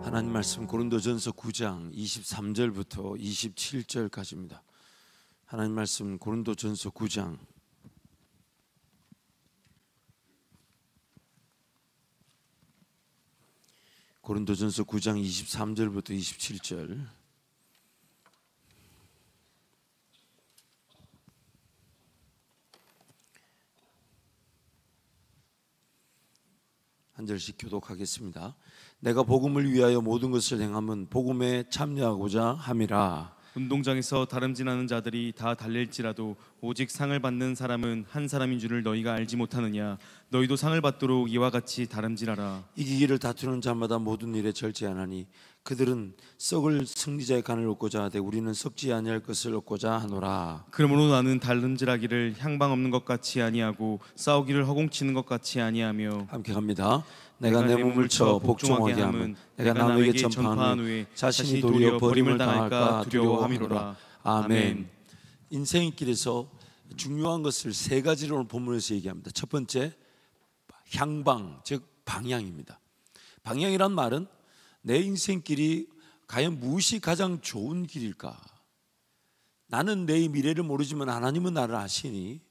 하나님 말씀 고린도전서 9장 23절부터 27절까지입니다. 하나님 말씀 고린도전서 9장 고린도전서 9장 23절부터 27절. 한 절씩 교독하겠습니다. 내가 복음을 위하여 모든 것을 행함은 복음에 참여하고자 함이라. 운동장에서 다름질하는 자들이 다 달릴지라도 오직 상을 받는 사람은 한 사람인 줄을 너희가 알지 못하느냐. 너희도 상을 받도록 이와 같이 다름질하라. 이기기를 다투는 자마다 모든 일에 절제하나니 그들은 썩을 승리자의 간을 얻고자 하되 우리는 썩지 아니할 것을 얻고자 하노라. 그러므로 나는 다름질하기를 향방 없는 것 같이 아니하고 싸우기를 허공치는 것 같이 아니하며 함께 갑니다. 내가 내 몸을 쳐 복종하게 함은 내가 남에게 전파한 후에 자신이 도리어 버림을 당할까 두려워함이로라. 아멘. 인생의 길에서 중요한 것을 세 가지로 오늘 본문에서 얘기합니다. 첫 번째, 향방, 즉 방향입니다. 방향이란 말은 내 인생길이 과연 무엇이 가장 좋은 길일까? 나는 내 미래를 모르지만 하나님은 나를 아시니,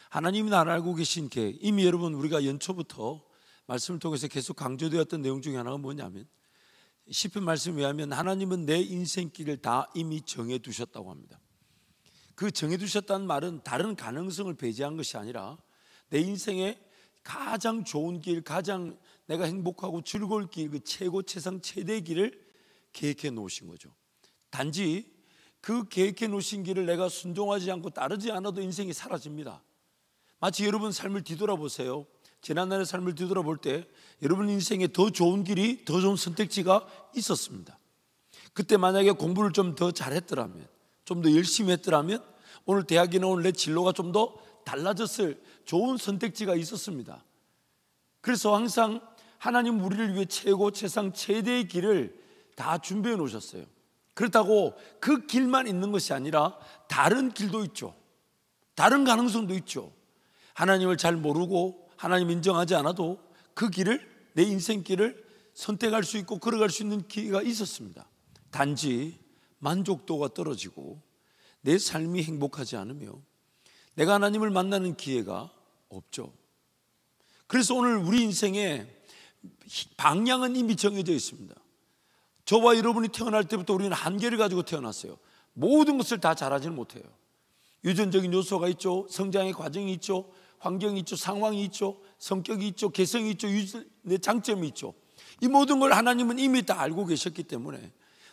하나님이 나를 알고 계신 게 이미 여러분 우리가 연초부터 말씀을 통해서 계속 강조되었던 내용 중에 하나가 뭐냐면 시편 말씀에 의하면 하나님은 내 인생길을 다 이미 정해두셨다고 합니다. 그 정해두셨다는 말은 다른 가능성을 배제한 것이 아니라 내 인생의 가장 좋은 길, 가장 내가 행복하고 즐거울 길, 그 최고 최상 최대의 길을 계획해 놓으신 거죠. 단지 그 계획해 놓으신 길을 내가 순종하지 않고 따르지 않아도 인생이 사라집니다. 마치 여러분 삶을 뒤돌아보세요. 지난날의 삶을 뒤돌아볼 때 여러분 인생에 더 좋은 길이, 더 좋은 선택지가 있었습니다. 그때 만약에 공부를 좀 더 잘했더라면, 좀 더 열심히 했더라면 오늘 대학에 나온 내 진로가 좀 더 달라졌을 좋은 선택지가 있었습니다. 그래서 항상 하나님 우리를 위해 최고 최상 최대의 길을 다 준비해 놓으셨어요. 그렇다고 그 길만 있는 것이 아니라 다른 길도 있죠. 다른 가능성도 있죠. 하나님을 잘 모르고 하나님 인정하지 않아도 그 길을, 내 인생길을 선택할 수 있고 걸어갈 수 있는 기회가 있었습니다. 단지 만족도가 떨어지고 내 삶이 행복하지 않으며 내가 하나님을 만나는 기회가 없죠. 그래서 오늘 우리 인생의 방향은 이미 정해져 있습니다. 저와 여러분이 태어날 때부터 우리는 한계를 가지고 태어났어요. 모든 것을 다 잘하지는 못해요. 유전적인 요소가 있죠. 성장의 과정이 있죠. 환경이 있죠. 상황이 있죠. 성격이 있죠. 개성이 있죠. 내 장점이 있죠. 이 모든 걸 하나님은 이미 다 알고 계셨기 때문에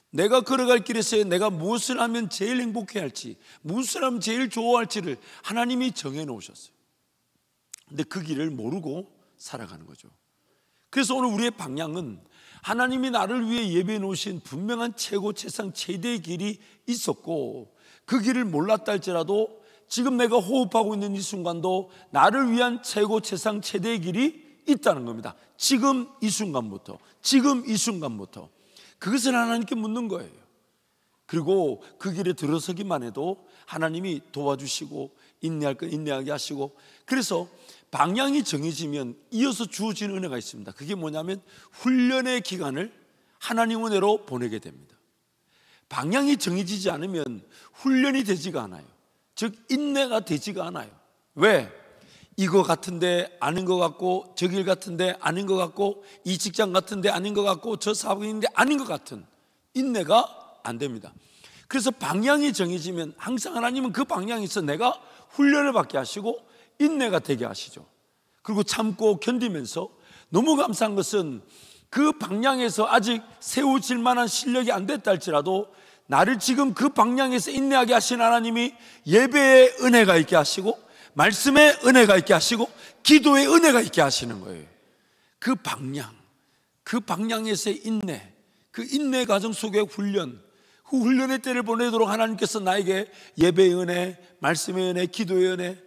내가 걸어갈 길에서 내가 무엇을 하면 제일 행복해 할지, 무엇을 하면 제일 좋아할지를 하나님이 정해 놓으셨어요. 근데 그 길을 모르고 살아가는 거죠. 그래서 오늘 우리의 방향은 하나님이 나를 위해 예배해 놓으신 분명한 최고 최상 최대의 길이 있었고 그 길을 몰랐다 할지라도 지금 내가 호흡하고 있는 이 순간도 나를 위한 최고 최상 최대의 길이 있다는 겁니다. 지금 이 순간부터, 지금 이 순간부터 그것을 하나님께 묻는 거예요. 그리고 그 길에 들어서기만 해도 하나님이 도와주시고 인내할 건 인내하게 하시고, 그래서 방향이 정해지면 이어서 주어지는 은혜가 있습니다. 그게 뭐냐면 훈련의 기간을 하나님 은혜로 보내게 됩니다. 방향이 정해지지 않으면 훈련이 되지가 않아요. 즉 인내가 되지가 않아요. 왜? 이거 같은데 아닌 것 같고, 저 길 같은데 아닌 것 같고, 이 직장 같은데 아닌 것 같고, 저 사업인데 아닌 것 같은 인내가 안 됩니다. 그래서 방향이 정해지면 항상 하나님은 그 방향에서 내가 훈련을 받게 하시고 인내가 되게 하시죠. 그리고 참고 견디면서 너무 감사한 것은 그 방향에서 아직 세워질 만한 실력이 안 됐다 할지라도 나를 지금 그 방향에서 인내하게 하신 하나님이 예배의 은혜가 있게 하시고 말씀의 은혜가 있게 하시고 기도의 은혜가 있게 하시는 거예요. 그 방향, 그 방향에서의 인내, 그 인내 과정 속의 훈련, 그 훈련의 때를 보내도록 하나님께서 나에게 예배의 은혜, 말씀의 은혜, 기도의 은혜,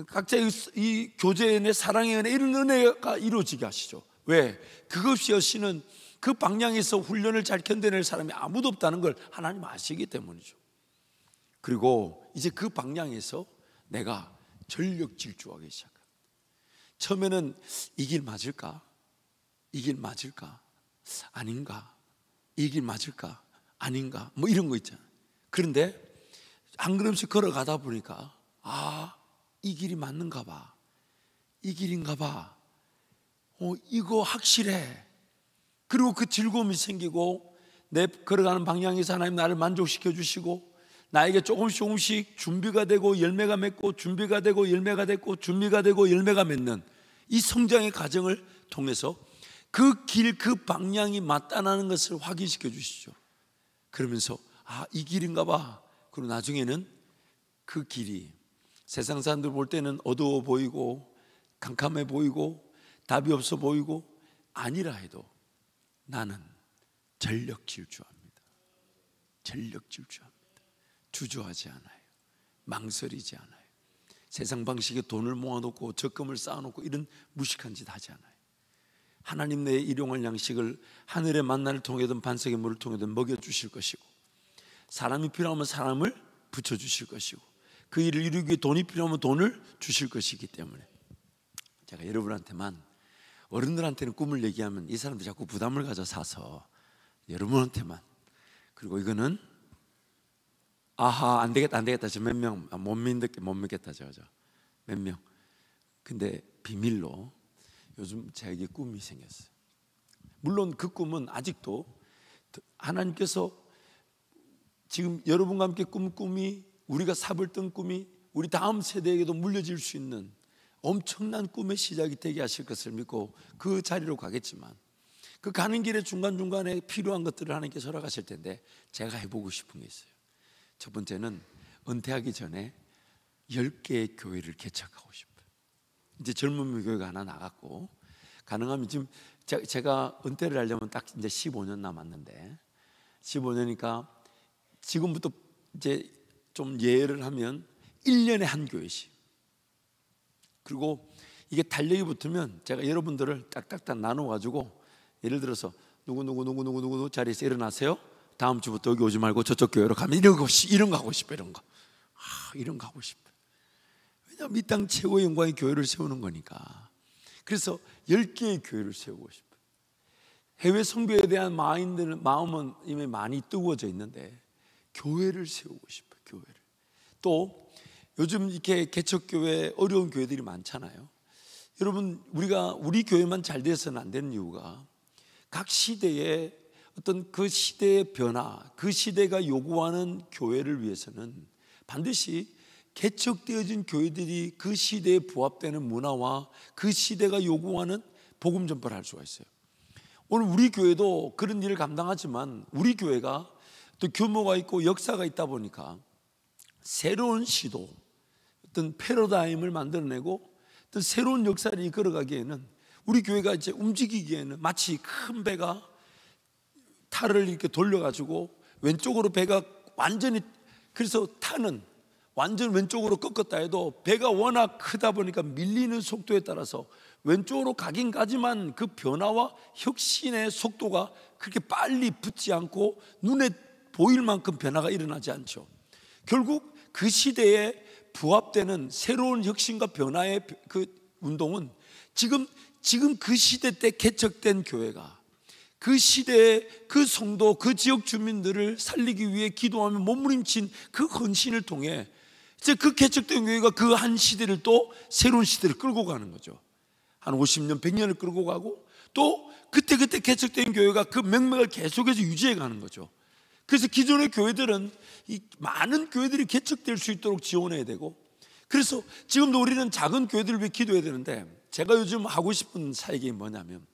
각자의 이 교제의 은혜, 사랑의 은혜, 이런 은혜가 이루어지게 하시죠. 왜? 그것이 여시는 그 방향에서 훈련을 잘 견뎌낼 사람이 아무도 없다는 걸 하나님 아시기 때문이죠. 그리고 이제 그 방향에서 내가 전력 질주하기 시작합니다. 처음에는 이 길 맞을까? 이 길 맞을까? 아닌가? 이 길 맞을까? 아닌가? 뭐 이런 거 있잖아요. 그런데 한 걸음씩 걸어가다 보니까 이 길이 맞는가 봐, 이 길인가 봐, 이거 확실해. 그리고 그 즐거움이 생기고 내 걸어가는 방향에서 하나님 나를 만족시켜 주시고 나에게 조금씩 준비가 되고 열매가 맺고 준비가 되고 열매가 됐고 준비가 되고 열매가 맺는 이 성장의 과정을 통해서 그 길, 그 방향이 맞다는 것을 확인시켜 주시죠. 그러면서 이 길인가 봐. 그리고 나중에는 그 길이 세상 사람들 볼 때는 어두워 보이고 캄캄해 보이고 답이 없어 보이고 아니라 해도 나는 전력 질주합니다. 전력 질주합니다. 주저하지 않아요. 망설이지 않아요. 세상 방식에 돈을 모아놓고 적금을 쌓아놓고 이런 무식한 짓 하지 않아요. 하나님 내 일용할 양식을 하늘의 만나를 통해든 반석의 물을 통해든 먹여주실 것이고 사람이 필요하면 사람을 붙여주실 것이고 그 일을 이루기 위해 돈이 필요하면 돈을 주실 것이기 때문에 제가 여러분한테만, 어른들한테는 꿈을 얘기하면 이 사람들이 자꾸 부담을 가져 사서 여러분한테만, 그리고 이거는 안 되겠다 저 몇 명 못 믿겠다 저 몇 명. 근데 비밀로 요즘 제게 꿈이 생겼어요. 물론 그 꿈은 아직도 하나님께서 지금 여러분과 함께 꾼 꿈이, 우리가 삽을 뜬 꿈이 우리 다음 세대에게도 물려질 수 있는 엄청난 꿈의 시작이 되게 하실 것을 믿고 그 자리로 가겠지만 그 가는 길에 중간중간에 필요한 것들을 하나님께서 허락하실 텐데 제가 해보고 싶은 게 있어요. 첫 번째는 은퇴하기 전에 10개의 교회를 개척하고 싶어요. 이제 젊은 교회가 하나 나갔고 가능하면 지금 제가 은퇴를 하려면 딱 이제 15년 남았는데 15년이니까 지금부터 이제 좀 예를 하면 1년에 한 교회씩, 그리고 이게 달력이 붙으면 제가 여러분들을 딱딱딱 나눠가지고 예를 들어서 누구 자리에서 일어나세요, 다음 주부터 여기 오지 말고 저쪽 교회로 가면 이런 거 하고 싶어. 이런 거 하고 싶어. 왜냐하면 이 땅 최고의 영광의 교회를 세우는 거니까. 그래서 10개의 교회를 세우고 싶어요. 해외 선교에 대한 마음은 이미 많이 뜨거워져 있는데 교회를 세우고 싶어요. 교회를. 또 요즘 이렇게 개척교회 어려운 교회들이 많잖아요. 여러분, 우리 교회만 잘 돼서는 안 되는 이유가 각 시대의 어떤 그 시대의 변화, 그 시대가 요구하는 교회를 위해서는 반드시 개척되어진 교회들이 그 시대에 부합되는 문화와 그 시대가 요구하는 복음 전파를 할 수가 있어요. 오늘 우리 교회도 그런 일을 감당하지만 우리 교회가 또 규모가 있고 역사가 있다 보니까 새로운 시도, 어떤 패러다임을 만들어내고 어떤 새로운 역사를 이끌어가기에는 우리 교회가 이제 움직이기에는 마치 큰 배가 탈을 이렇게 돌려가지고 왼쪽으로 배가 완전히, 그래서 타는 완전 왼쪽으로 꺾었다 해도 배가 워낙 크다 보니까 밀리는 속도에 따라서 왼쪽으로 가긴 가지만 그 변화와 혁신의 속도가 그렇게 빨리 붙지 않고 눈에 보일 만큼 변화가 일어나지 않죠. 결국 그 시대에 부합되는 새로운 혁신과 변화의 그 운동은 지금 그 시대 때 개척된 교회가 그 시대의 그 성도, 그 지역 주민들을 살리기 위해 기도하며 몸부림친 그 헌신을 통해 이제 그 개척된 교회가 그 한 시대를 또 새로운 시대를 끌고 가는 거죠. 한 50년, 100년을 끌고 가고 또 그때 개척된 교회가 그 맥락을 계속해서 유지해 가는 거죠. 그래서 기존의 교회들은 이 많은 교회들이 개척될 수 있도록 지원해야 되고, 그래서 지금도 우리는 작은 교회들을 위해 기도해야 되는데 제가 요즘 하고 싶은 사역이 뭐냐면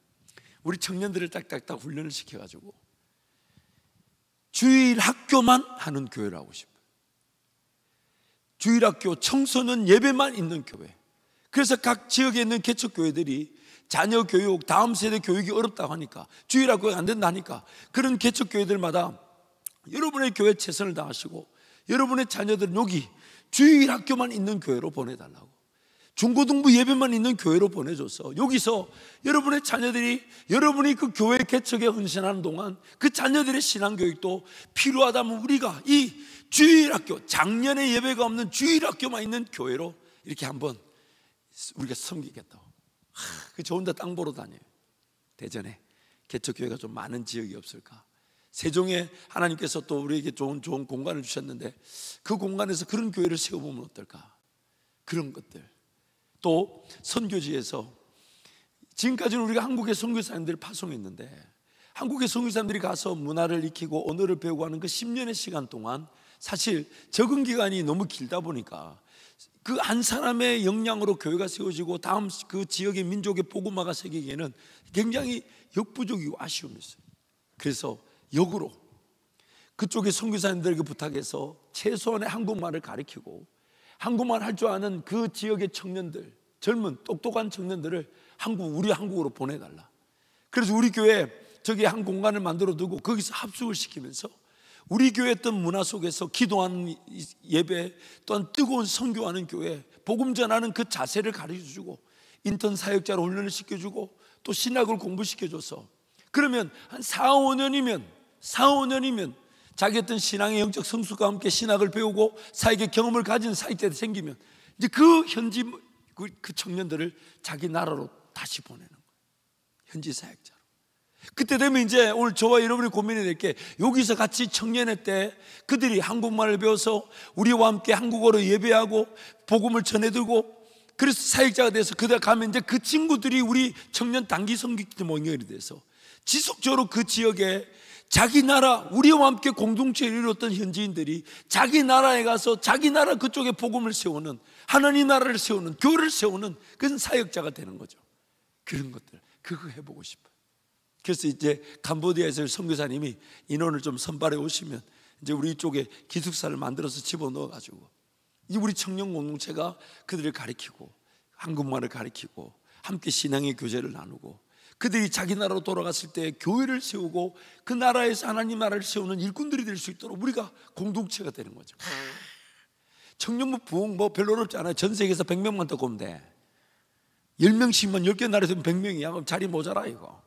우리 청년들을 딱딱딱 훈련을 시켜가지고 주일 학교만 하는 교회를 하고 싶어요. 주일학교, 청소년 예배만 있는 교회. 그래서 각 지역에 있는 개척교회들이 자녀 교육, 다음 세대 교육이 어렵다고 하니까, 주일학교가 안 된다 하니까 그런 개척교회들마다 여러분의 교회 최선을 다하시고 여러분의 자녀들은 여기 주일학교만 있는 교회로 보내달라고, 중고등부 예배만 있는 교회로 보내줘서 여기서 여러분의 자녀들이 여러분이 그 교회 개척에 헌신하는 동안 그 자녀들의 신앙교육도 필요하다면 우리가 이 주일학교, 작년에 예배가 없는 주일학교만 있는 교회로 이렇게 한번 우리가 섬기겠다고. 그 좋은 데 땅 보러 다녀요. 대전에 개척교회가 좀 많은 지역이 없을까? 세종에 하나님께서 또 우리에게 좋은 공간을 주셨는데 그 공간에서 그런 교회를 세워보면 어떨까? 그런 것들. 또 선교지에서 지금까지는 우리가 한국의 선교사님들을 파송했는데 한국의 선교사님들이 가서 문화를 익히고 언어를 배우고 하는 그 10년의 시간 동안 사실 적응 기간이 너무 길다 보니까 그 한 사람의 역량으로 교회가 세워지고 다음 그 지역의 민족의 복음화가 새기기에는 굉장히 역부족이고 아쉬움이 있어요. 그래서 역으로 그쪽의 선교사님들에게 부탁해서 최소한의 한국말을 가르치고 한국말 할 줄 아는 그 지역의 청년들, 젊은 똑똑한 청년들을 우리 한국으로 보내달라. 그래서 우리 교회 저기 한 공간을 만들어 두고 거기서 합숙을 시키면서 우리 교회 어떤 문화 속에서 기도하는 예배, 또한 뜨거운 선교하는 교회, 복음 전하는 그 자세를 가르쳐주고 인턴 사역자로 훈련을 시켜주고 또 신학을 공부시켜줘서 그러면 한 4, 5년이면 자기 어떤 신앙의 영적 성숙과 함께 신학을 배우고 사역의 경험을 가진 사역자들이 생기면 이제 그 현지 그 청년들을 자기 나라로 다시 보내는 거예요. 현지 사역자로. 그때 되면 이제 오늘 저와 여러분이 고민해야 될 게 여기서 같이 청년회 때 그들이 한국말을 배워서 우리와 함께 한국어로 예배하고 복음을 전해들고 그래서 사역자가 돼서 그들 가면 이제 그 친구들이 우리 청년 단기 선교팀 연결이 돼서 지속적으로 그 지역에 자기 나라 우리와 함께 공동체를 이뤘던 현지인들이 자기 나라에 가서 자기 나라 그쪽에 복음을 세우는 하나님 나라를 세우는 교회를 세우는 그런 사역자가 되는 거죠. 그런 것들 그거 해보고 싶어요. 그래서 이제 캄보디아에서 선교사님이 인원을 좀 선발해 오시면 이제 우리 이쪽에 기숙사를 만들어서 집어넣어 가지고 이제 우리 청년 공동체가 그들을 가르치고 한국말을 가르치고 함께 신앙의 교제를 나누고 그들이 자기 나라로 돌아갔을 때 교회를 세우고 그 나라에서 하나님 나라를 세우는 일꾼들이 될 수 있도록 우리가 공동체가 되는 거죠. 청년부 부흥 뭐 별로 어렵지 않아요. 전 세계에서 100명만 더 오면 돼. 10명씩만 10개 나라에서 100명이야. 그럼 자리 모자라 이거.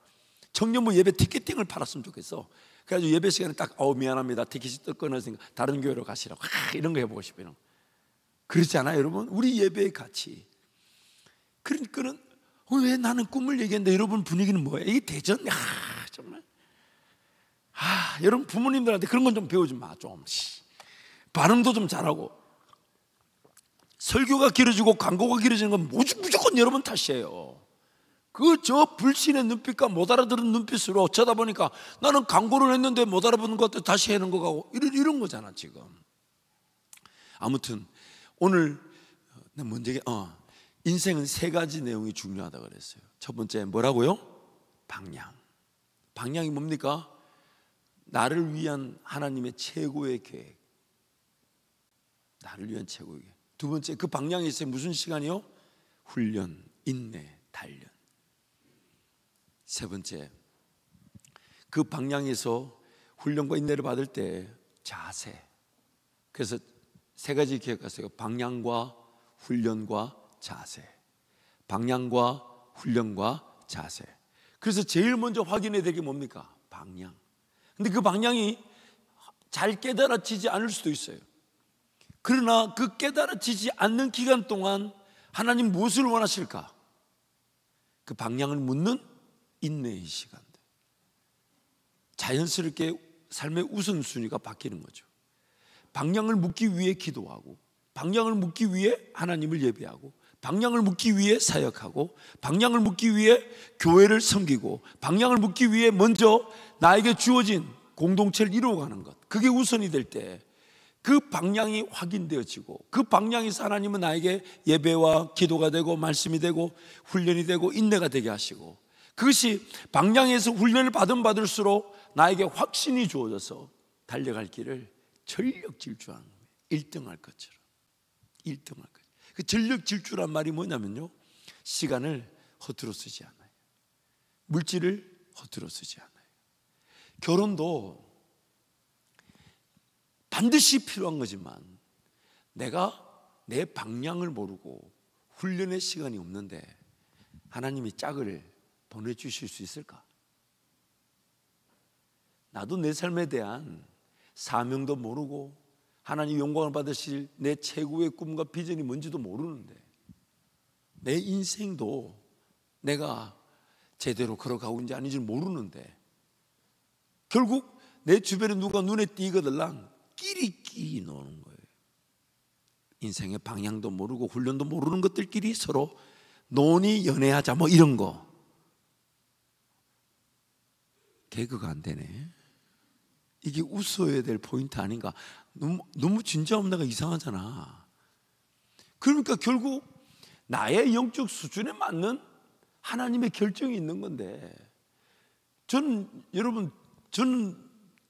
청년부 예배 티켓팅을 팔았으면 좋겠어. 그래가지고 예배 시간에 딱 미안합니다. 티켓이 또 끊어지니까 다른 교회로 가시라고 이런 거 해보고 싶어요. 그렇지 않아요 여러분? 우리 예배의 가치. 그러니까는 왜 나는 꿈을 얘기했는데 여러분 분위기는 뭐예요? 이게 대전? 정말 여러분 부모님들한테 그런 건 좀 배우지 마. 좀 발음도 좀 잘하고 설교가 길어지고 광고가 길어지는 건 무조건 여러분 탓이에요. 저 불신의 눈빛과 못 알아들은 눈빛으로 쳐다보니까 나는 광고를 했는데 못 알아보는 것 같아 다시 해는 거 같고 이런 거잖아 지금. 아무튼 오늘 문제가 인생은 3가지 내용이 중요하다 그랬어요. 첫 번째 뭐라고요? 방향. 방향이 뭡니까? 나를 위한 하나님의 최고의 계획. 나를 위한 최고의 계획. 두 번째 그 방향에 있어요. 무슨 시간이요? 훈련, 인내, 단련. 세 번째 그 방향에서 훈련과 인내를 받을 때 자세. 그래서 3가지 기억하세요. 방향과 훈련과 자세. 방향과 훈련과 자세. 그래서 제일 먼저 확인해야 될 게 뭡니까? 방향. 근데 그 방향이 잘 깨달아지지 않을 수도 있어요. 그러나 그 깨달아지지 않는 기간 동안 하나님 무엇을 원하실까? 그 방향을 묻는 인내의 시간들. 자연스럽게 삶의 우선순위가 바뀌는 거죠. 방향을 묻기 위해 기도하고 방향을 묻기 위해 하나님을 예배하고 방향을 묻기 위해 사역하고 방향을 묻기 위해 교회를 섬기고 방향을 묻기 위해 먼저 나에게 주어진 공동체를 이루어가는 것, 그게 우선이 될 때 그 방향이 확인되어지고 그 방향에서 하나님은 나에게 예배와 기도가 되고 말씀이 되고 훈련이 되고 인내가 되게 하시고 그것이 방향에서 훈련을 받을수록 나에게 확신이 주어져서 달려갈 길을 전력 질주하는 거예요. 1등할 것처럼. 1등할 것. 그 전력 질주란 말이 뭐냐면요, 시간을 허투루 쓰지 않아요. 물질을 허투루 쓰지 않아요. 결혼도 반드시 필요한 거지만 내가 내 방향을 모르고 훈련의 시간이 없는데 하나님이 짝을 보내주실 수 있을까? 나도 내 삶에 대한 사명도 모르고 하나님 영광을 받으실 내 최고의 꿈과 비전이 뭔지도 모르는데 내 인생도 내가 제대로 걸어가고 있는지 아닌지 모르는데 결국 내 주변에 누가 눈에 띄거들랑 끼리끼리 노는 거예요. 인생의 방향도 모르고 훈련도 모르는 것들끼리 서로 논의 연애하자 뭐 이런 거. 개그가 안 되네. 이게 웃어야 될 포인트 아닌가. 너무 진지하면 내가 이상하잖아. 그러니까 결국 나의 영적 수준에 맞는 하나님의 결정이 있는 건데, 저는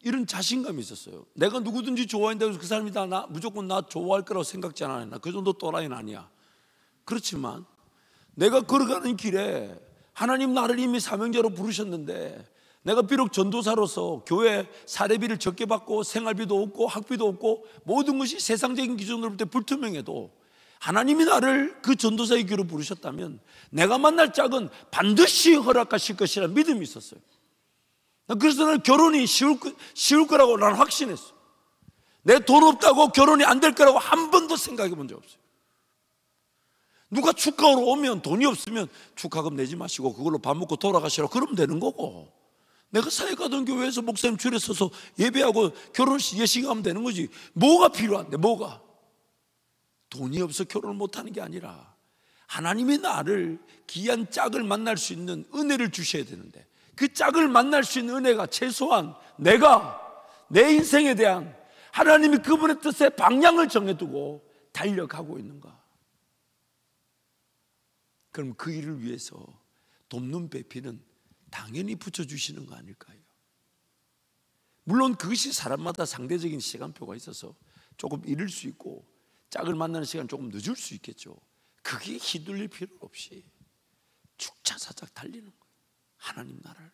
이런 자신감이 있었어요. 내가 누구든지 좋아한다고 해서 그 사람이 무조건 나 좋아할 거라고 생각지 않아요. 나 그 정도 또라이는 아니야. 그렇지만 내가 걸어가는 길에 하나님 나를 이미 사명자로 부르셨는데, 내가 비록 전도사로서 교회 사례비를 적게 받고 생활비도 없고 학비도 없고 모든 것이 세상적인 기준으로 볼 때 불투명해도 하나님이 나를 그 전도사의 길로 부르셨다면 내가 만날 짝은 반드시 허락하실 것이라는 믿음이 있었어요. 그래서 나는 결혼이 쉬울 거라고 나는 확신했어. 내 돈 없다고 결혼이 안 될 거라고 한 번도 생각해 본 적 없어요. 누가 축가로 오면 돈이 없으면 축가금 내지 마시고 그걸로 밥 먹고 돌아가시라 그러면 되는 거고, 내가 사회 가던 교회에서 목사님 줄에 서서 예배하고 결혼식 예식하면 되는 거지. 뭐가 필요한데? 뭐가? 돈이 없어 결혼을 못하는 게 아니라 하나님이 나를 귀한 짝을 만날 수 있는 은혜를 주셔야 되는데, 그 짝을 만날 수 있는 은혜가 최소한 내가 내 인생에 대한 하나님이 그분의 뜻에 방향을 정해두고 달려가고 있는가. 그럼 그 일을 위해서 돕는 배필은 당연히 붙여주시는 거 아닐까요? 물론 그것이 사람마다 상대적인 시간표가 있어서 조금 이를 수 있고 짝을 만나는 시간 조금 늦을 수 있겠죠. 그게 휘둘릴 필요 없이 축차사작 달리는 거예요. 하나님 나라를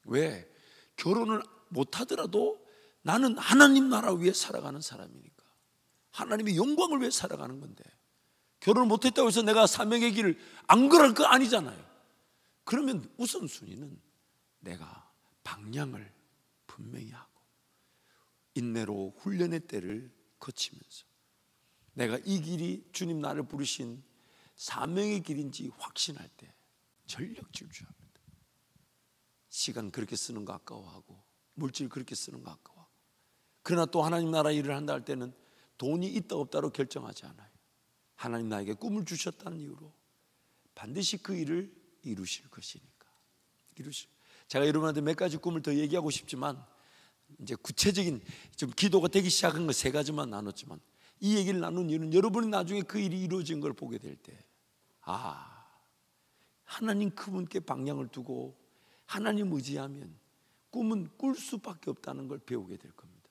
위해. 왜? 결혼을 못하더라도 나는 하나님 나라 위해 살아가는 사람이니까. 하나님의 영광을 위해 살아가는 건데, 결혼을 못했다고 해서 내가 사명의 길을 안 걸을 거 아니잖아요. 그러면 우선순위는 내가 방향을 분명히 하고 인내로 훈련의 때를 거치면서 내가 이 길이 주님 나를 부르신 사명의 길인지 확신할 때 전력 질주합니다. 시간 그렇게 쓰는 거 아까워하고 물질 그렇게 쓰는 거 아까워하고, 그러나 또 하나님 나라 일을 한다 할 때는 돈이 있다 없다로 결정하지 않아요. 하나님 나에게 꿈을 주셨다는 이유로 반드시 그 일을 이루실 것이니까. 제가 여러분한테 몇 가지 꿈을 더 얘기하고 싶지만, 이제 구체적인 좀 기도가 되기 시작한 거 세 가지만 나눴지만, 이 얘기를 나눈 이유는 여러분이 나중에 그 일이 이루어진 걸 보게 될 때, 하나님 그분께 방향을 두고 하나님 의지하면 꿈은 꿀 수밖에 없다는 걸 배우게 될 겁니다.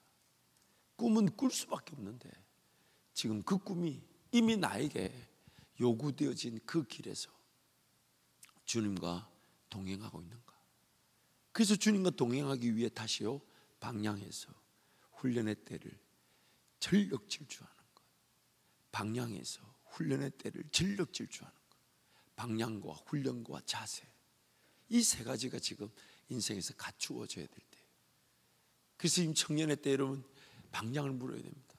꿈은 꿀 수밖에 없는데 지금 그 꿈이 이미 나에게 요구되어진 그 길에서 주님과 동행하고 있는가. 그래서 주님과 동행하기 위해 다시요 방향에서 훈련의 때를 전력 질주하는 것, 방향에서 훈련의 때를 전력 질주하는 것, 방향과 훈련과 자세, 이 세 가지가 지금 인생에서 갖추어져야 될 때예요. 그래서 지금 청년의 때 여러분 방향을 물어야 됩니다.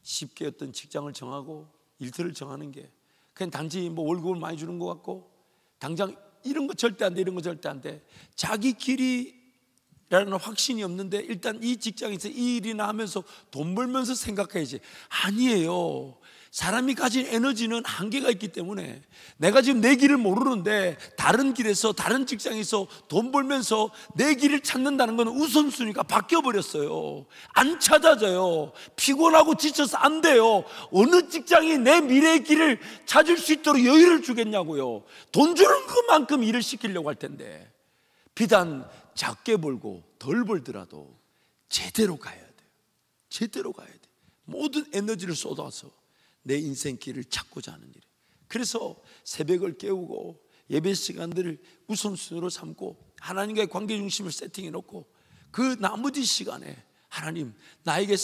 쉽게 어떤 직장을 정하고 일터를 정하는 게 그냥 단지 뭐 월급을 많이 주는 것 같고 당장 이런 거 절대 안 돼, 이런 거 절대 안 돼, 자기 길이라는 확신이 없는데 일단 이 직장에서 이 일이나 하면서 돈 벌면서 생각해야지. 아니에요. 사람이 가진 에너지는 한계가 있기 때문에 내가 지금 내 길을 모르는데 다른 길에서 다른 직장에서 돈 벌면서 내 길을 찾는다는 건 우선순위가 바뀌어버렸어요. 안 찾아져요. 피곤하고 지쳐서 안 돼요. 어느 직장이 내 미래의 길을 찾을 수 있도록 여유를 주겠냐고요. 돈 주는 것만큼 일을 시키려고 할 텐데, 비단 작게 벌고 덜 벌더라도 제대로 가야 돼요. 제대로 가야 돼요. 모든 에너지를 쏟아서 내 인생 길을 찾고자 하는 일. 그래서 새벽을 깨우고 예배 시간들을 우선순위로 삼고 하나님과의 관계 중심을 세팅해 놓고 그 나머지 시간에 하나님 나에게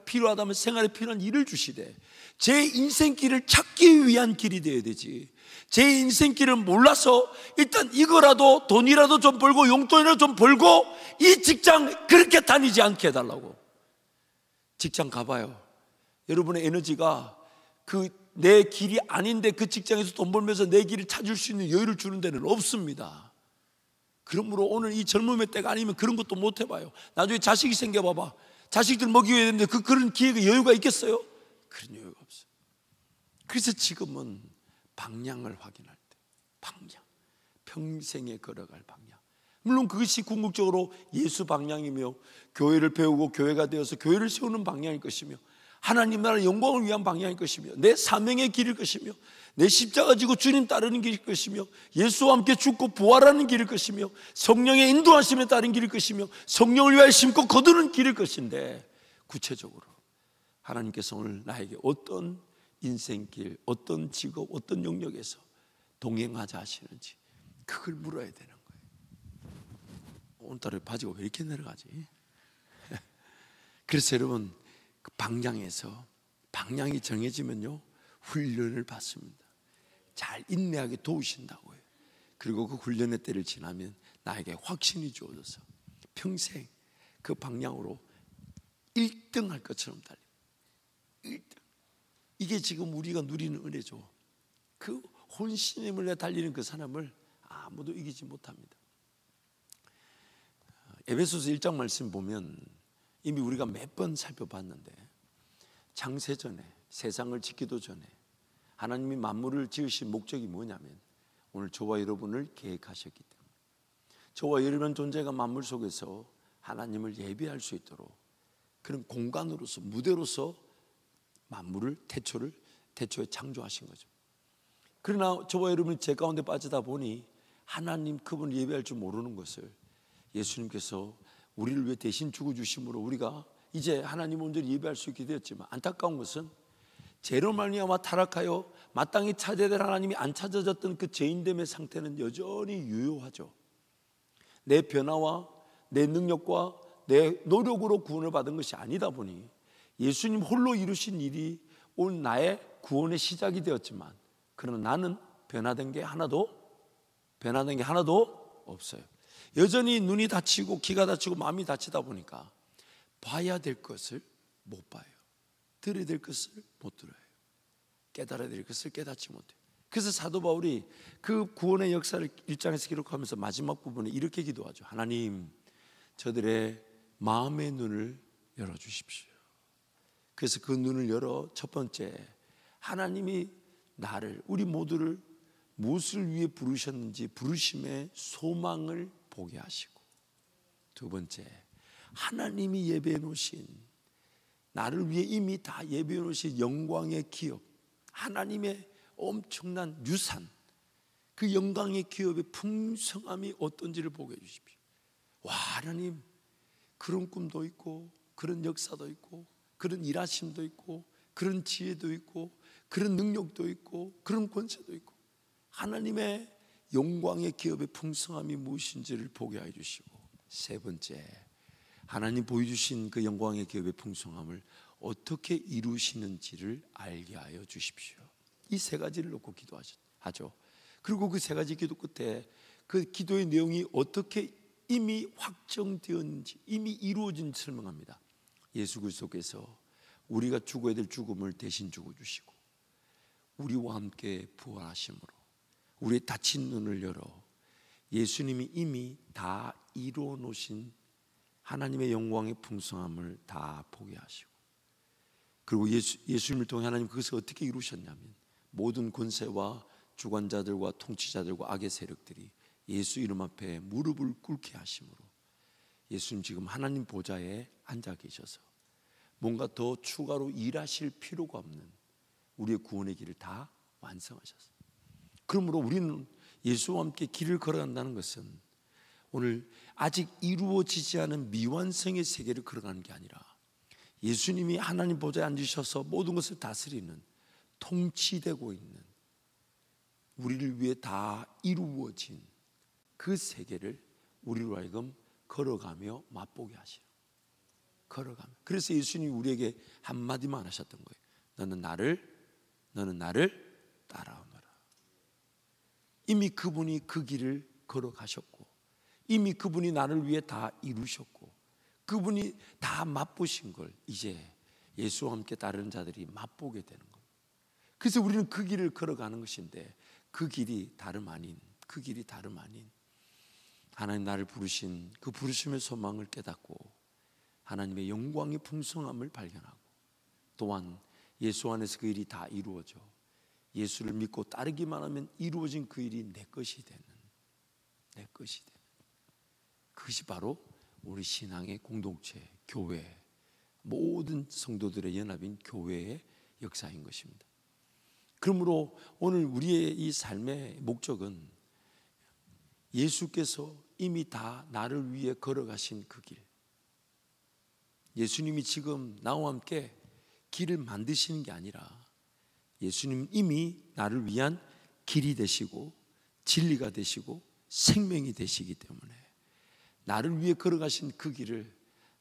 필요하다면 생활에 필요한 일을 주시되 제 인생 길을 찾기 위한 길이 되어야 되지, 제 인생 길을 몰라서 일단 이거라도 돈이라도 좀 벌고 용돈이라도 좀 벌고 이 직장 그렇게 다니지 않게 해달라고. 직장 가봐요. 여러분의 에너지가 그 내 길이 아닌데 그 직장에서 돈 벌면서 내 길을 찾을 수 있는 여유를 주는 데는 없습니다. 그러므로 오늘 이 젊음의 때가 아니면 그런 것도 못 해봐요. 나중에 자식이 생겨봐봐. 자식들 먹이어야 되는데 그런 기회가 여유가 있겠어요? 그런 여유가 없어요. 그래서 지금은 방향을 확인할 때, 방향, 평생에 걸어갈 방향. 물론 그것이 궁극적으로 예수 방향이며 교회를 배우고 교회가 되어서 교회를 세우는 방향일 것이며 하나님 나라의 영광을 위한 방향일 것이며 내 사명의 길일 것이며 내 십자가 지고 주님 따르는 길일 것이며 예수와 함께 죽고 부활하는 길일 것이며 성령의 인도하심에 따른 길일 것이며 성령을 위하여 심고 거두는 길일 것인데, 구체적으로 하나님께서 오늘 나에게 어떤 인생길, 어떤 직업, 어떤 영역에서 동행하자 하시는지 그걸 물어야 되는 거예요. 오늘따라 바지가 왜 이렇게 내려가지? 그래서 여러분, 그 방향에서 방향이 정해지면요 훈련을 받습니다. 잘 인내하게 도우신다고요. 그리고 그 훈련의 때를 지나면 나에게 확신이 주어져서 평생 그 방향으로 1등 할 것처럼 달려요. 1등. 이게 지금 우리가 누리는 은혜죠. 그 혼신의 물에 달리는 그 사람을 아무도 이기지 못합니다. 에베소서 1장 말씀 보면 이미 우리가 몇 번 살펴봤는데, 창세전에, 세상을 짓기도 전에 하나님이 만물을 지으신 목적이 뭐냐면 오늘 저와 여러분을 계획하셨기 때문에, 저와 여러분 존재가 만물 속에서 하나님을 예배할 수 있도록 그런 공간으로서, 무대로서 만물을 태초에 창조하신 거죠. 그러나 저와 여러분이 제 가운데 빠지다 보니 하나님 그분을 예배할 줄 모르는 것을 예수님께서 우리를 위해 대신 죽어주심으로 우리가 이제 하나님 온전히 예배할 수 있게 되었지만, 안타까운 것은 죄로 말미암아 타락하여 마땅히 찾아야 될 하나님이 안 찾아졌던 그 죄인됨의 상태는 여전히 유효하죠. 내 변화와 내 능력과 내 노력으로 구원을 받은 것이 아니다 보니 예수님 홀로 이루신 일이 오늘 나의 구원의 시작이 되었지만, 그러나 나는 변화된 게 하나도 없어요. 여전히 눈이 다치고 귀가 다치고 마음이 다치다 보니까 봐야 될 것을 못 봐요. 들어야 될 것을 못 들어요. 깨달아야 될 것을 깨닫지 못해요. 그래서 사도 바울이 그 구원의 역사를 1장에서 기록하면서 마지막 부분에 이렇게 기도하죠. 하나님, 저들의 마음의 눈을 열어주십시오. 그래서 그 눈을 열어 첫 번째, 하나님이 나를, 우리 모두를 무엇을 위해 부르셨는지 부르심의 소망을 보게 하시고, 두 번째, 하나님이 예배해 놓으신, 나를 위해 이미 다 예배해 놓으신 영광의 기업, 하나님의 엄청난 유산, 그 영광의 기업의 풍성함이 어떤지를 보게 해주십시오. 와, 하나님, 그런 꿈도 있고 그런 역사도 있고 그런 일하심도 있고 그런 지혜도 있고 그런 능력도 있고 그런 권세도 있고, 하나님의 영광의 기업의 풍성함이 무엇인지를 보게 해주시고, 세 번째, 하나님 보여주신 그 영광의 기업의 풍성함을 어떻게 이루시는지를 알게 하여 주십시오. 이 세 가지를 놓고 기도하죠. 그리고 그 세 가지 기도 끝에 그 기도의 내용이 어떻게 이미 확정되었는지, 이미 이루어진 설명합니다. 예수 그리스도께서 우리가 죽어야 될 죽음을 대신 죽어주시고 우리와 함께 부활하심으로 우리의 닫힌 눈을 열어 예수님이 이미 다 이루어 놓으신 하나님의 영광의 풍성함을 다 보게 하시고, 그리고 예수님을 통해 하나님 그것을 어떻게 이루셨냐면 모든 권세와 주관자들과 통치자들과 악의 세력들이 예수 이름 앞에 무릎을 꿇게 하심으로 예수님 지금 하나님 보좌에 앉아 계셔서 뭔가 더 추가로 일하실 필요가 없는 우리의 구원의 길을 다 완성하셨어요. 그러므로 우리는 예수와 함께 길을 걸어간다는 것은 오늘 아직 이루어지지 않은 미완성의 세계를 걸어가는 게 아니라 예수님이 하나님 보좌에 앉으셔서 모든 것을 다스리는, 통치되고 있는, 우리를 위해 다 이루어진 그 세계를 우리로 하여금 걸어가며 맛보게 하시는, 걸어가며. 그래서 예수님이 우리에게 한마디만 하셨던 거예요. 너는 나를 따라오너라. 이미 그분이 그 길을 걸어가셨고 이미 그분이 나를 위해 다 이루셨고 그분이 다 맛보신 걸 이제 예수와 함께 따르는 자들이 맛보게 되는 겁니다. 그래서 우리는 그 길을 걸어가는 것인데 그 길이 다름 아닌 하나님 나를 부르신 그 부르심의 소망을 깨닫고 하나님의 영광의 풍성함을 발견하고 또한 예수 안에서 그 일이 다 이루어져 예수를 믿고 따르기만 하면 이루어진 그 일이 내 것이 되는 그것이 바로 우리 신앙의 공동체, 교회, 모든 성도들의 연합인 교회의 역사인 것입니다. 그러므로 오늘 우리의 이 삶의 목적은 예수께서 이미 다 나를 위해 걸어가신 그 길, 예수님이 지금 나와 함께 길을 만드시는 게 아니라 예수님 이미 나를 위한 길이 되시고 진리가 되시고 생명이 되시기 때문에 나를 위해 걸어가신 그 길을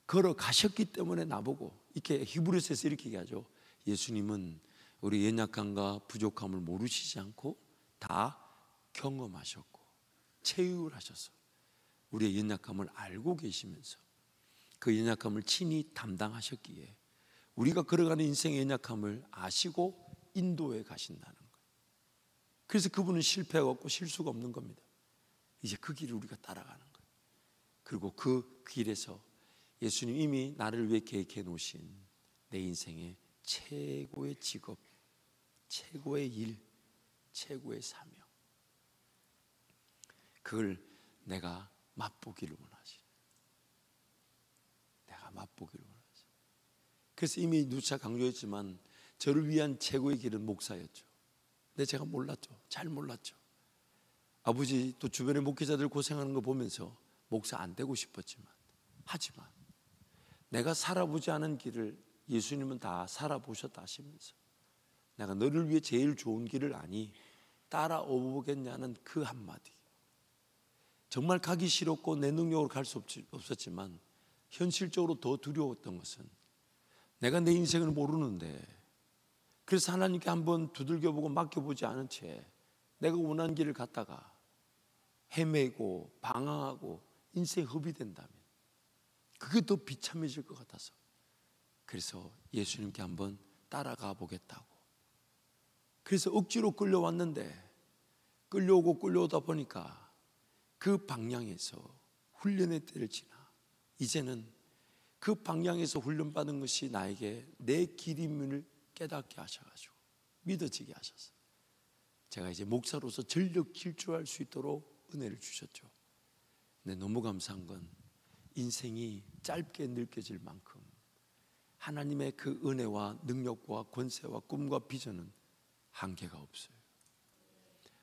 걸어가셨기 때문에 나보고 이렇게 히브리서에서 이렇게 얘기하죠. 예수님은 우리 연약함과 부족함을 모르시지 않고 다 경험하셨고 체육을 하셔서 우리의 연약함을 알고 계시면서 그 연약함을 친히 담당하셨기에 우리가 걸어가는 인생의 연약함을 아시고 인도해 가신다는 거예요. 그래서 그분은 실패가 없고 실수가 없는 겁니다. 이제 그 길을 우리가 따라가는 거예요. 그리고 그 길에서 예수님 이미 나를 위해 계획해 놓으신 내 인생의 최고의 직업, 최고의 일, 최고의 사명, 그걸 내가 맛보기를 원하시. 내가 맛보기를 원하시. 그래서 이미 누차 강조했지만 저를 위한 최고의 길은 목사였죠. 근데 제가 몰랐죠. 잘 몰랐죠. 아버지 또 주변의 목회자들 고생하는 거 보면서 목사 안 되고 싶었지만 하지만 내가 살아보지 않은 길을 예수님은 다 살아보셨다 하시면서 내가 너를 위해 제일 좋은 길을 아니 따라오겠냐는 그 한마디, 정말 가기 싫었고 내 능력으로 갈 수 없었지만 현실적으로 더 두려웠던 것은 내가 내 인생을 모르는데 그래서 하나님께 한번 두들겨보고 맡겨보지 않은 채 내가 원하는 길을 갔다가 헤매고 방황하고 인생 허비된다면 그게 더 비참해질 것 같아서 그래서 예수님께 한번 따라가 보겠다고. 그래서 억지로 끌려왔는데 끌려오고 끌려오다 보니까 그 방향에서 훈련의 때를 지나 이제는 그 방향에서 훈련받은 것이 나에게 내 길임을 깨닫게 하셔가지고 믿어지게 하셔서 제가 이제 목사로서 전력 질주할 수 있도록 은혜를 주셨죠. 근데 너무 감사한 건 인생이 짧게 느껴질 만큼 하나님의 그 은혜와 능력과 권세와 꿈과 비전은 한계가 없어요.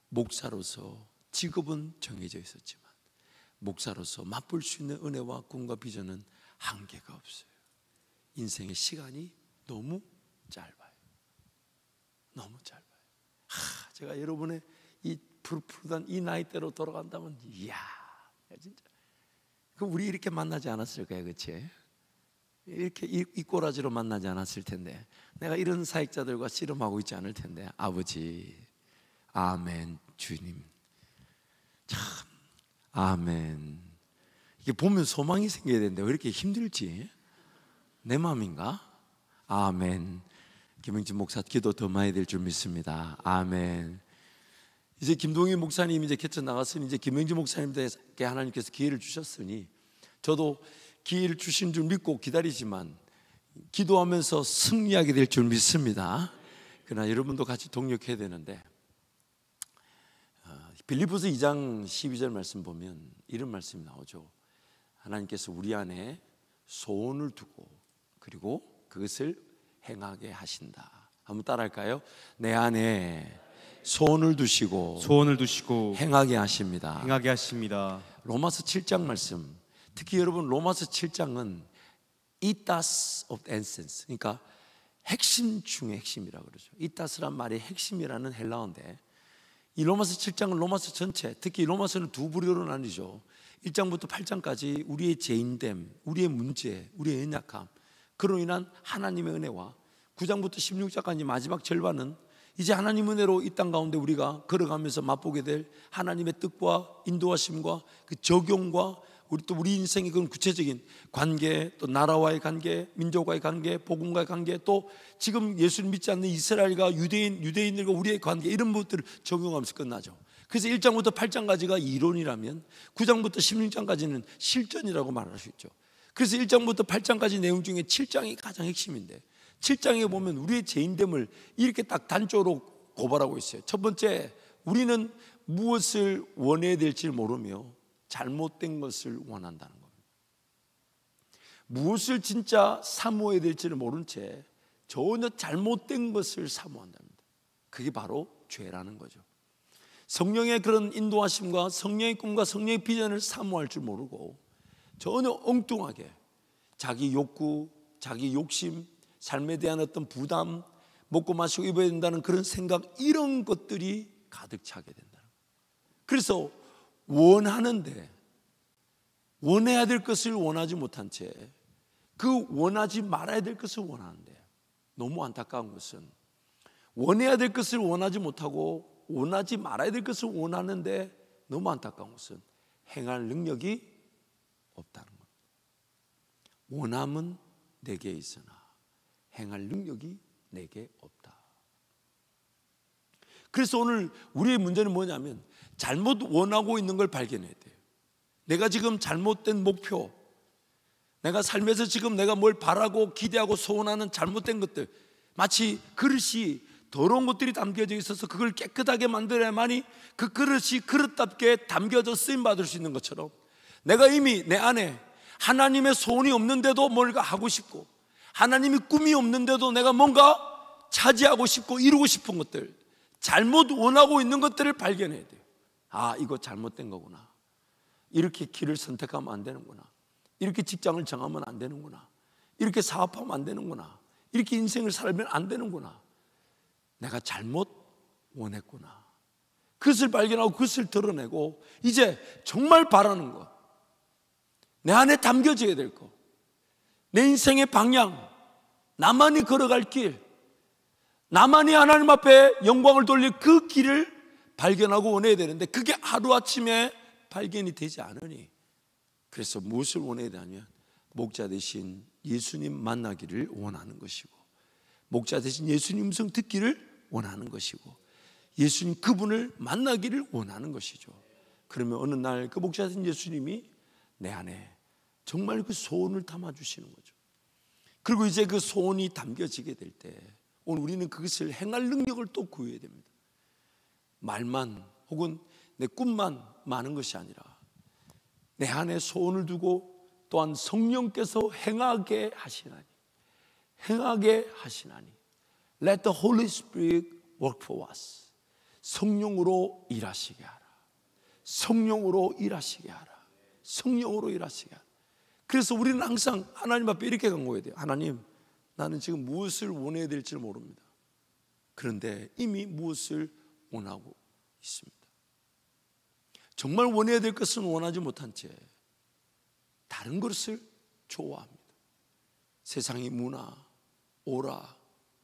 목사로서 직업은 정해져 있었지만 목사로서 맛볼 수 있는 은혜와 꿈과 비전은 한계가 없어요. 인생의 시간이 너무 짧아요. 너무 짧아요. 제가 여러분의 이 푸릇푸릇한 이 나이대로 돌아간다면 이야 진짜 그럼 우리 이렇게 만나지 않았을까요? 그렇지? 이렇게 이 꼬라지로 만나지 않았을 텐데 내가 이런 사역자들과 씨름하고 있지 않을 텐데 아버지 아멘 주님 참 아멘. 이게 보면 소망이 생겨야 되는데 왜 이렇게 힘들지? 내 마음인가? 아멘. 김영진 목사 기도 더 많이 될 줄 믿습니다. 아멘. 이제 김동희 목사님 이제 개천 나갔으니 이제 김영진 목사님께 하나님께서 기회를 주셨으니 저도 기회를 주신 줄 믿고 기다리지만 기도하면서 승리하게 될 줄 믿습니다. 그러나 여러분도 같이 동력해야 되는데 빌립보서 2장 12절 말씀 보면 이런 말씀이 나오죠. 하나님께서 우리 안에 소원을 두고 그리고 그것을 행하게 하신다. 한번 따라할까요? 내 안에 소원을 두시고 행하게 하십니다. 로마서 7장 말씀, 특히 여러분 로마서 7장은 이따스 오브 엔센스, 그러니까 핵심 중에 핵심이라고 그러죠. 이따스란 말이 핵심이라는 헬라어인데 이 로마서 7장은 로마서 전체, 특히 로마서는 두 부류로 나뉘죠. 1장부터 8장까지 우리의 죄인됨, 우리의 문제, 우리의 연약함, 그로 인한 하나님의 은혜와 9장부터 16장까지 마지막 절반은 이제 하나님 은혜로 이 땅 가운데 우리가 걸어가면서 맛보게 될 하나님의 뜻과 인도하심과 그 적용과 우리 인생의 그런 구체적인 관계, 또 나라와의 관계, 민족과의 관계, 복음과의 관계, 또 지금 예수를 믿지 않는 이스라엘과 유대인들과 우리의 관계, 이런 것들을 적용하면서 끝나죠. 그래서 1장부터 8장까지가 이론이라면 9장부터 16장까지는 실전이라고 말할 수 있죠. 그래서 1장부터 8장까지 내용 중에 7장이 가장 핵심인데, 7장에 보면 우리의 죄인됨을 이렇게 딱 단조로 고발하고 있어요. 첫 번째, 우리는 무엇을 원해야 될지 모르며 잘못된 것을 원한다는 겁니다. 무엇을 진짜 사모해야 될지를 모른 채 전혀 잘못된 것을 사모한답니다. 그게 바로 죄라는 거죠. 성령의 그런 인도하심과 성령의 꿈과 성령의 비전을 사모할 줄 모르고 전혀 엉뚱하게 자기 욕구, 자기 욕심, 삶에 대한 어떤 부담, 먹고 마시고 입어야 된다는 그런 생각, 이런 것들이 가득 차게 된다. 그래서 원하는데 원해야 될 것을 원하지 못한 채 그 원하지 말아야 될 것을 원하는데, 너무 안타까운 것은 원해야 될 것을 원하지 못하고 원하지 말아야 될 것을 원하는데, 너무 안타까운 것은 행할 능력이 없다는 것. 원함은 내게 있으나 행할 능력이 내게 없다. 그래서 오늘 우리의 문제는 뭐냐면 잘못 원하고 있는 걸 발견해야 돼요. 내가 지금 잘못된 목표, 내가 삶에서 지금 내가 뭘 바라고 기대하고 소원하는 잘못된 것들, 마치 그릇이 더러운 것들이 담겨져 있어서 그걸 깨끗하게 만들어야만이 그 그릇이 그릇답게 담겨져 쓰임받을 수 있는 것처럼, 내가 이미 내 안에 하나님의 소원이 없는데도 뭔가 하고 싶고, 하나님이 꿈이 없는데도 내가 뭔가 차지하고 싶고 이루고 싶은 것들, 잘못 원하고 있는 것들을 발견해야 돼요. 아, 이거 잘못된 거구나. 이렇게 길을 선택하면 안 되는구나. 이렇게 직장을 정하면 안 되는구나. 이렇게 사업하면 안 되는구나. 이렇게 인생을 살면 안 되는구나. 내가 잘못 원했구나. 그것을 발견하고 그것을 드러내고 이제 정말 바라는 것, 내 안에 담겨져야 될 것, 내 인생의 방향, 나만이 걸어갈 길, 나만이 하나님 앞에 영광을 돌릴 그 길을 발견하고 원해야 되는데, 그게 하루아침에 발견이 되지 않으니, 그래서 무엇을 원해야 되냐면 목자 대신 예수님 만나기를 원하는 것이고, 목자 대신 예수님 음성 듣기를 원하는 것이고, 예수님 그분을 만나기를 원하는 것이죠. 그러면 어느 날 그 목자 대신 예수님이 내 안에 정말 그 소원을 담아주시는 거죠. 그리고 이제 그 소원이 담겨지게 될 때 오늘 우리는 그것을 행할 능력을 또 구해야 됩니다. 말만 혹은 내 꿈만 많은 것이 아니라 내 안에 소원을 두고 또한 성령께서 행하게 하시나니, 행하게 하시나니, Let the Holy Spirit work for us. 성령으로 일하시게 하라. 성령으로 일하시게 하라. 성령으로 일하시게 하라. 그래서 우리는 항상 하나님 앞에 이렇게 간구해야 돼요. 하나님, 나는 지금 무엇을 원해야 될지 모릅니다. 그런데 이미 무엇을 원하고 있습니다. 정말 원해야 될 것은 원하지 못한 채 다른 것을 좋아합니다. 세상의 문화, 오라,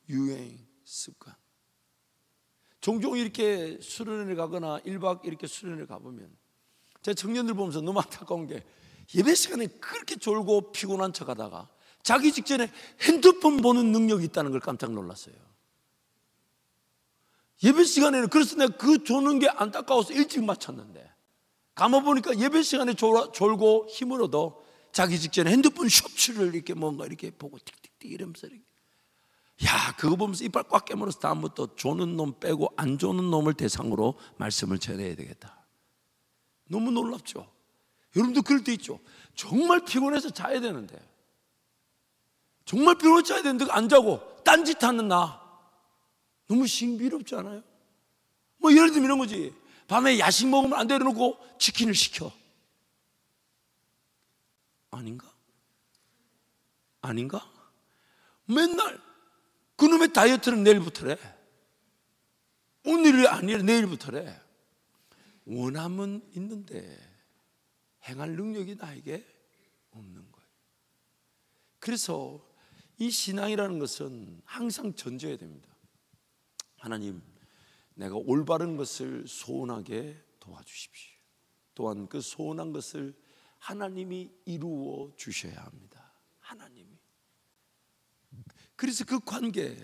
유행, 습관. 종종 이렇게 수련회를 가거나 1박 이렇게 수련회를 가보면 제가 청년들 보면서 너무 안타까운 게, 예배 시간에 그렇게 졸고 피곤한 척 하다가 자기 직전에 핸드폰 보는 능력이 있다는 걸 깜짝 놀랐어요. 예배 시간에는, 그래서 내가 그 조는 게 안타까워서 일찍 마쳤는데, 감아보니까 예배 시간에 졸고 힘을 얻어 자기 직전에 핸드폰 쇼츠를 이렇게 뭔가 이렇게 보고 틱틱틱 이러면서 이렇게. 야, 그거 보면서 이빨 꽉 깨물어서 다음부터 조는 놈 빼고 안 조는 놈을 대상으로 말씀을 전해야 되겠다. 너무 놀랍죠. 여러분도 그럴 때 있죠. 정말 피곤해서 자야 되는데, 정말 피곤해서 자야 되는데 안 자고 딴짓하는 나, 너무 신비롭지 않아요? 뭐 예를 들면 이런 거지. 밤에 야식 먹으면 안 되놓고 치킨을 시켜. 아닌가? 아닌가? 맨날 그놈의 다이어트는 내일부터래. 오늘이 아니라 내일부터래. 원함은 있는데 행할 능력이 나에게 없는 거예요. 그래서 이 신앙이라는 것은 항상 전제해야 됩니다. 하나님, 내가 올바른 것을 소원하게 도와주십시오. 또한 그 소원한 것을 하나님이 이루어 주셔야 합니다. 하나님이. 그래서 그 관계,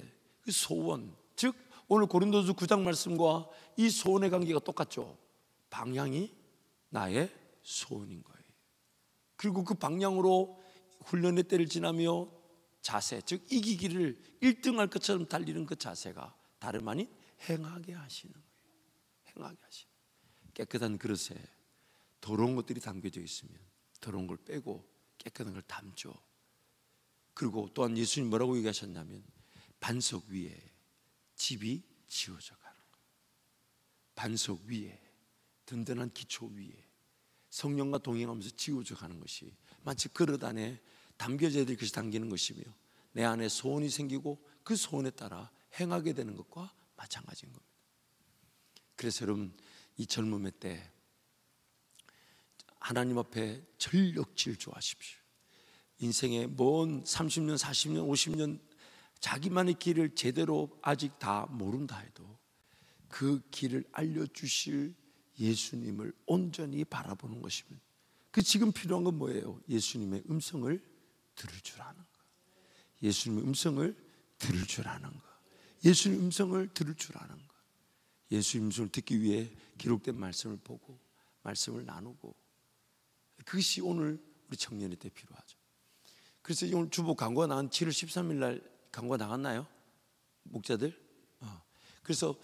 그 소원, 즉 오늘 고린도서 9장 말씀과 이 소원의 관계가 똑같죠. 방향이 나의 소원인 거예요. 그리고 그 방향으로 훈련의 때를 지나며 자세, 즉 이기기를 1등할 것처럼 달리는 그 자세가 다름 아닌 행하게 하시는 거예요. 행하게 하시는 거예요. 깨끗한 그릇에 더러운 것들이 담겨져 있으면 더러운 걸 빼고 깨끗한 걸 담죠. 그리고 또한 예수님 뭐라고 얘기하셨냐면 반석 위에 집이 지어져 가는 거예요. 반석 위에, 든든한 기초 위에 성령과 동행하면서 지어져 가는 것이 마치 그릇 안에 담겨져야 될 것이 담기는 것이며 내 안에 소원이 생기고 그 소원에 따라 행하게 되는 것과 마찬가지인 겁니다. 그래서 여러분, 이 젊음의 때 하나님 앞에 전력 질주하십시오. 인생의 먼 30년, 40년, 50년 자기만의 길을 제대로 아직 다 모른다 해도 그 길을 알려주실 예수님을 온전히 바라보는 것이면 그 지금 필요한 건 뭐예요? 예수님의 음성을 들을 줄 아는 거. 예수님의 음성을 들을 줄 아는 거. 예수님의 음성을 들을 줄 아는 거. 예수님의 음성을 듣기 위해 기록된 말씀을 보고 말씀을 나누고, 그것이 오늘 우리 청년의 때 필요하죠. 그래서 오늘 주보 강구가 나간 7월 13일 날 강구가 나갔나요? 목자들? 그래서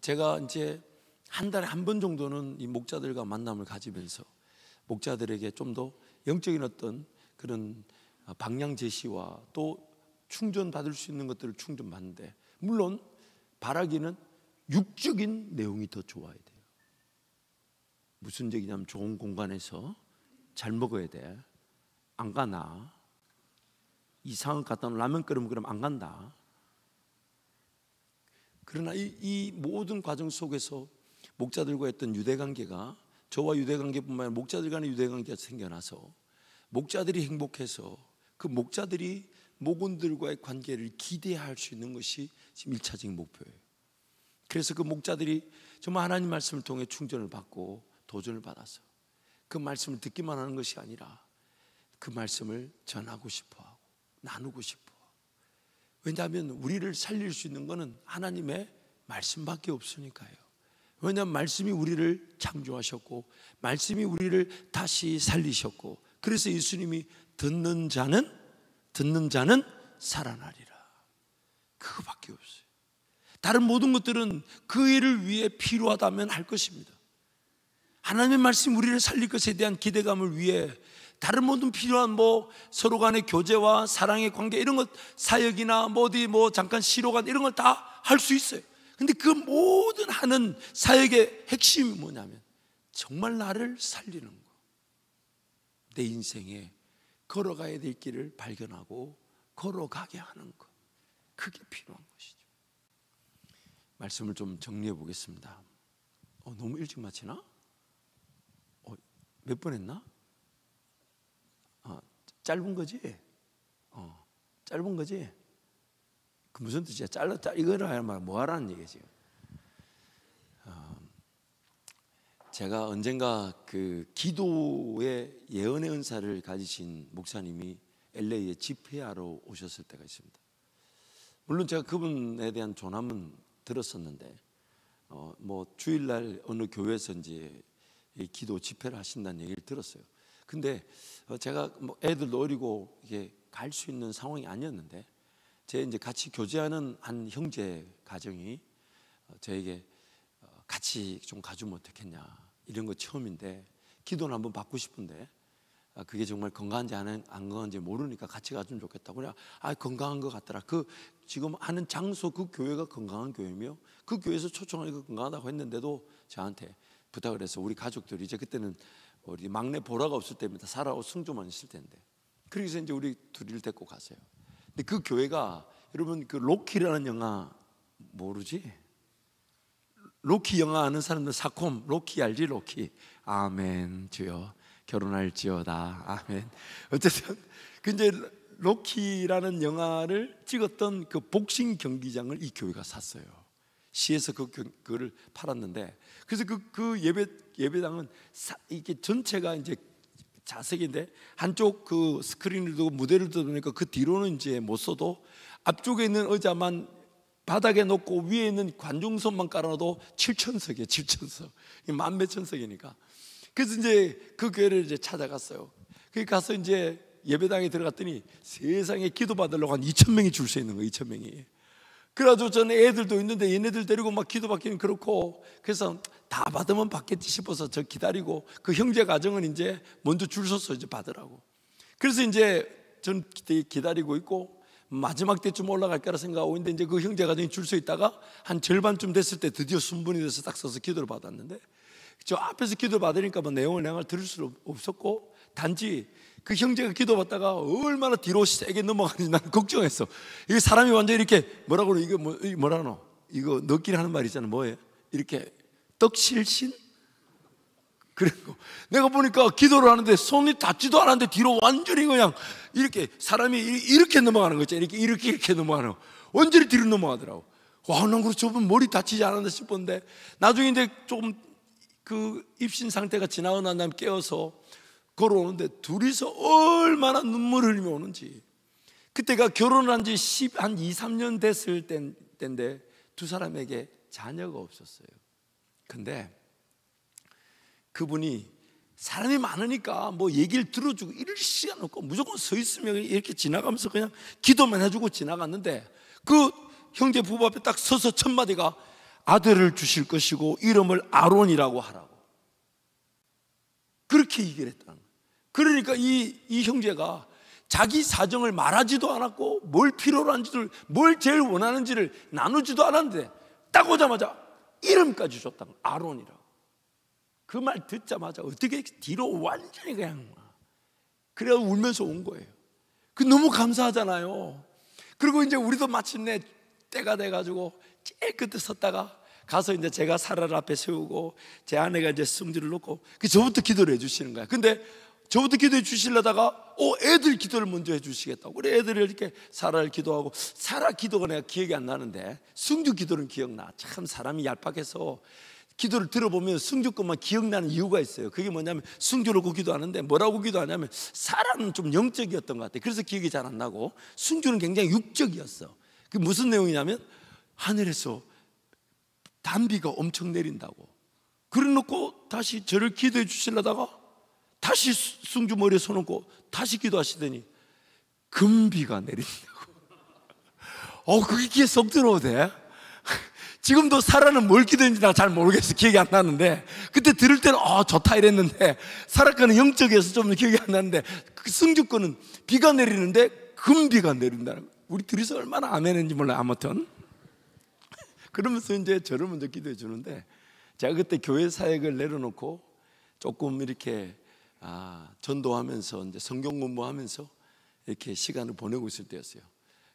제가 이제 한 달에 한 번 정도는 이 목자들과 만남을 가지면서 목자들에게 좀 더 영적인 어떤 그런 방향 제시와 또 충전 받을 수 있는 것들을 충전 받는데, 물론 바라기는 육적인 내용이 더 좋아야 돼요. 무슨 얘기냐면 좋은 공간에서 잘 먹어야 돼. 안 가나? 이상한 갖다 놓은 라면 끓으면 그럼 안 간다. 그러나 이 모든 과정 속에서 목자들과 했던 유대관계가 저와 유대관계뿐만 아니라 목자들 간의 유대관계가 생겨나서 목자들이 행복해서 그 목자들이 목원들과의 관계를 기대할 수 있는 것이 지금 1차적인 목표예요. 그래서 그 목자들이 정말 하나님 말씀을 통해 충전을 받고 도전을 받아서 그 말씀을 듣기만 하는 것이 아니라 그 말씀을 전하고 싶어하고 나누고 싶어. 왜냐하면 우리를 살릴 수 있는 것은 하나님의 말씀밖에 없으니까요. 왜냐하면 말씀이 우리를 창조하셨고 말씀이 우리를 다시 살리셨고, 그래서 예수님이 듣는 자는 살아나리라. 그거밖에 없어요. 다른 모든 것들은 그 일을 위해 필요하다면 할 것입니다. 하나님의 말씀이 우리를 살릴 것에 대한 기대감을 위해 다른 모든 필요한 서로 간의 교제와 사랑의 관계 이런 것, 사역이나 어디 잠깐 시로간 이런 걸 다 할 수 있어요. 근데 그 모든 하는 사역의 핵심이 뭐냐면 정말 나를 살리는 거, 내 인생에 걸어가야 될 길을 발견하고 걸어가게 하는 것, 그게 필요한 것이죠. 말씀을 좀 정리해 보겠습니다. 너무 일찍 마치나? 몇 번 했나? 짧은 거지? 짧은 거지? 그 무슨 뜻이야? 이거를 하면 뭐 하라는 얘기지? 제가 언젠가 그 기도의 예언의 은사를 가지신 목사님이 LA에 집회하러 오셨을 때가 있습니다. 물론 제가 그분에 대한 존함은 들었었는데 주일날 어느 교회에서 이제 이 기도 집회를 하신다는 얘기를 들었어요. 근데 제가 애들도 어리고 이게 갈 수 있는 상황이 아니었는데, 제 이제 같이 교제하는 한 형제 가정이 저에게 같이 좀 가주면 어떻겠냐, 이런 거 처음인데 기도를 한번 받고 싶은데 그게 정말 건강한지 안 건강한지 모르니까 같이 가주면 좋겠다고. 그냥 건강한 것 같더라. 그 지금 하는 장소 그 교회가 건강한 교회며 그 교회에서 초청하니까 건강하다고 했는데도 저한테 부탁을 해서, 우리 가족들이 이제 그때는 우리 막내 보라가 없을 때입니다. 사라하고 승조만 있을 때인데, 그래서 이제 우리 둘이를 데리고 갔어요. 근데 그 교회가, 여러분 그 로키라는 영화 모르지? 로키 영화 아는 사람들, 사콤 로키 알지? 로키. 아멘. 주여 결혼할지어다. 아멘. 어쨌든 근데 로키라는 영화를 찍었던 그 복싱 경기장을 이 교회가 샀어요. 시에서 그거를 팔았는데, 그래서 그 예배당은 이게 전체가 이제 자석인데 한쪽 그 스크린을 두고 무대를 두니까 그 뒤로는 이제 못 써도 앞쪽에 있는 의자만 바닥에 놓고 위에 있는 관중석만 깔아놔도 7,000석이에요. 7,000석. 만 몇천 석이니까. 그래서 이제 그 교회를 이제 찾아갔어요. 거기 가서 이제 예배당에 들어갔더니 세상에 기도 받으려고 한 2,000명이 줄 서 있는 거예요. 2,000명이. 그래가지고 저는 애들도 있는데 얘네들 데리고 막 기도 받기는 그렇고, 그래서 다 받으면 받겠지 싶어서 저 기다리고, 그 형제 가정은 이제 먼저 줄 서서 이제 받으라고. 그래서 이제 전 기다리고 있고 마지막 때쯤 올라갈 거라 생각하고 있는데, 이제 그 형제 가정이 줄 서 있다가 한 절반쯤 됐을 때 드디어 순번이 돼서 딱 서서 기도를 받았는데, 저 앞에서 기도 받으니까 뭐 내용을 내가 들을 수 없었고, 단지 그 형제가 기도 받다가 얼마나 뒤로 세게 넘어가는지 나는 걱정했어. 이게 사람이 완전 이렇게 뭐라고 그래, 이거 뭐라노? 이거 너끼리 하는 말 있잖아. 뭐예요? 이렇게 떡실신? 그리고 내가 보니까 기도를 하는데 손이 닿지도 않았는데 뒤로 완전히 그냥 이렇게 사람이 이렇게 넘어가는 거 있잖아요. 이렇게 넘어가는 거. 완전히 뒤로 넘어가더라고. 와, 난 그래서 저분 머리 다치지 않았나 싶었는데, 나중에 이제 조금 그 입신 상태가 지나고 난 다음에 깨어서 걸어오는데 둘이서 얼마나 눈물을 흘리며 오는지. 그때가 결혼한 지 한 2, 3년 됐을 때인데 두 사람에게 자녀가 없었어요. 근데 그분이 사람이 많으니까 뭐 얘기를 들어주고 이럴 시간 없고 무조건 서 있으면 이렇게 지나가면서 그냥 기도만 해주고 지나갔는데, 그 형제 부부 앞에 딱 서서 첫 마디가 아들을 주실 것이고 이름을 아론이라고 하라고, 그렇게 얘기를 했다는 거예요. 그러니까 이 형제가 자기 사정을 말하지도 않았고 뭘 필요로 하는지를, 뭘 제일 원하는지를 나누지도 않았는데 딱 오자마자 이름까지 줬다는 거예요. 아론이라고. 그 말 듣자마자 어떻게 뒤로 완전히 그냥 그래서 울면서 온 거예요. 그 너무 감사하잖아요. 그리고 이제 우리도 마침내 때가 돼가지고 제일 끝에 섰다가 가서 이제 제가 사라를 앞에 세우고 제 아내가 이제 승주를 놓고 저부터 기도를 해주시는 거야. 근데 저부터 기도해 주시려다가 애들 기도를 먼저 해주시겠다고. 그래 애들이 이렇게 사라를 기도하고, 사라 기도가 내가 기억이 안 나는데 승주 기도는 기억나. 참 사람이 얄팍해서 기도를 들어보면 승주 것만 기억나는 이유가 있어요. 그게 뭐냐면 승주를 고 기도하는데 뭐라고 기도하냐면 사라는 좀 영적이었던 것 같아요. 그래서 기억이 잘 안 나고 승주는 굉장히 육적이었어. 그게 무슨 내용이냐면 하늘에서 단비가 엄청 내린다고. 그래 놓고 다시 저를 기도해 주시려다가 다시 승주 머리에 손 얹고 다시 기도하시더니 금비가 내린다고. 그게 귀에 쏙 들어오대. 지금도 사라는 뭘 기도했는지 나 잘 모르겠어. 기억이 안 나는데 그때 들을 때는 좋다 이랬는데, 사라 거는 영적이어서 좀 기억이 안 나는데 그 승주 거는 비가 내리는데 금비가 내린다는 거예요. 우리 둘이서 얼마나 아멘인지 몰라요. 아무튼 그러면서 이제 저를 먼저 기도해 주는데, 제가 그때 교회 사역을 내려놓고 조금 이렇게 전도하면서 이제 성경 공부하면서 이렇게 시간을 보내고 있을 때였어요.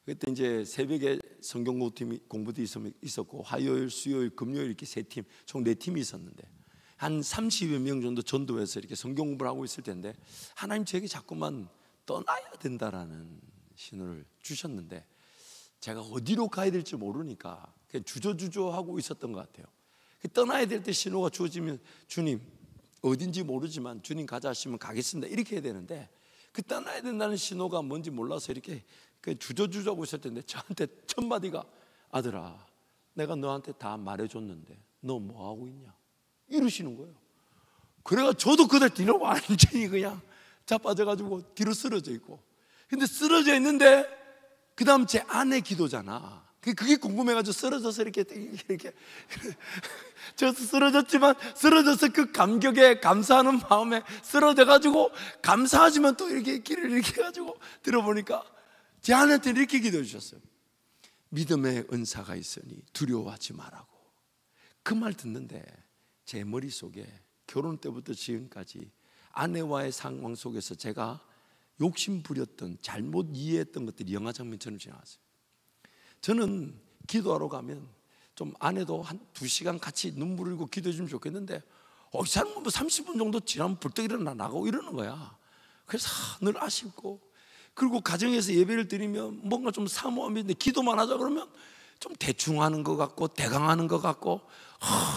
그때 이제 새벽에 성경 공부도 있었고 화요일, 수요일, 금요일 이렇게 세 팀, 총 4팀이 있었는데 한 30여 명 정도 전도해서 이렇게 성경 공부를 하고 있을 텐데 하나님 저에게 자꾸만 떠나야 된다라는 신호를 주셨는데, 제가 어디로 가야 될지 모르니까 그냥 주저주저하고 있었던 것 같아요. 떠나야 될 때 신호가 주어지면 주님 어딘지 모르지만 주님 가자 하시면 가겠습니다 이렇게 해야 되는데, 그 떠나야 된다는 신호가 뭔지 몰라서 이렇게 주저주저하고 있을 텐데 저한테 첫 마디가 아들아 내가 너한테 다 말해줬는데 너 뭐하고 있냐 이러시는 거예요. 그래가 저도 그날 뒤로 완전히 그냥 자빠져가지고 뒤로 쓰러져 있고, 근데 쓰러져 있는데 그 다음 제 아내 기도잖아. 그게 궁금해가지고 쓰러져서 이렇게 저 쓰러졌지만 쓰러져서 그 감격에 감사하는 마음에 쓰러져가지고 감사하지만 또 이렇게 길을 이렇게 해가지고 들어보니까 제 아내한테 이렇게 기도해 주셨어요. 믿음의 은사가 있으니 두려워하지 말라고. 그 말 듣는데 제 머릿속에 결혼 때부터 지금까지 아내와의 상황 속에서 제가 욕심 부렸던 잘못 이해했던 것들이 영화 장면처럼 지나갔어요. 저는 기도하러 가면 좀 아내도 한 2시간 같이 눈물 흘리고 기도해 주면 좋겠는데 이 사람은 뭐 30분 정도 지나면 벌떡 일어나 나가고 이러는 거야. 그래서 늘 아쉽고, 그리고 가정에서 예배를 드리면 뭔가 좀 사모함이 있는데 기도만 하자 그러면 좀 대충 하는 것 같고 대강하는 것 같고,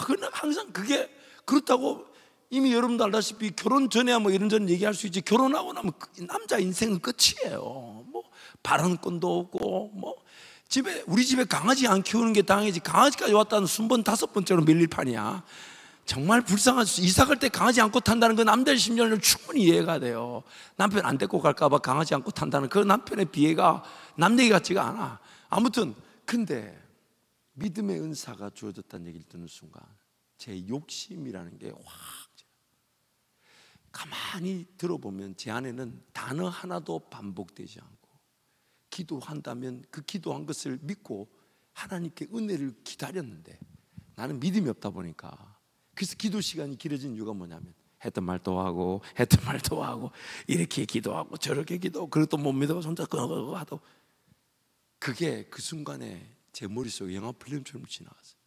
그러나 항상 그게 그렇다고. 이미 여러분도 알다시피 결혼 전에야 뭐 이런저런 얘기할 수 있지, 결혼하고 나면 남자 인생은 끝이에요. 뭐 발언권도 없고 뭐 우리 집에 강아지 안 키우는 게 당연하지. 강아지까지 왔다는 순번 5번째로 밀릴 판이야. 정말 불쌍하죠. 이사 갈 때 강아지 안고 탄다는 건 남들 심정을 충분히 이해가 돼요. 남편 안 데리고 갈까 봐 강아지 안고 탄다는 그 남편의 비애가 남 얘기 같지가 않아. 아무튼 근데 믿음의 은사가 주어졌다는 얘기를 듣는 순간 제 욕심이라는 게 확, 가만히 들어보면 제 안에는 단어 하나도 반복되지 않고, 기도한다면 그 기도한 것을 믿고 하나님께 은혜를 기다렸는데 나는 믿음이 없다 보니까, 그래서 기도 시간이 길어진 이유가 뭐냐면 했던 말도 하고 했던 말도 하고 이렇게 기도하고 저렇게 기도하고, 그리고 또 못 믿어 혼자 그거 하도, 그게 그 순간에 제 머릿속에 영화 필름처럼 지나갔어요.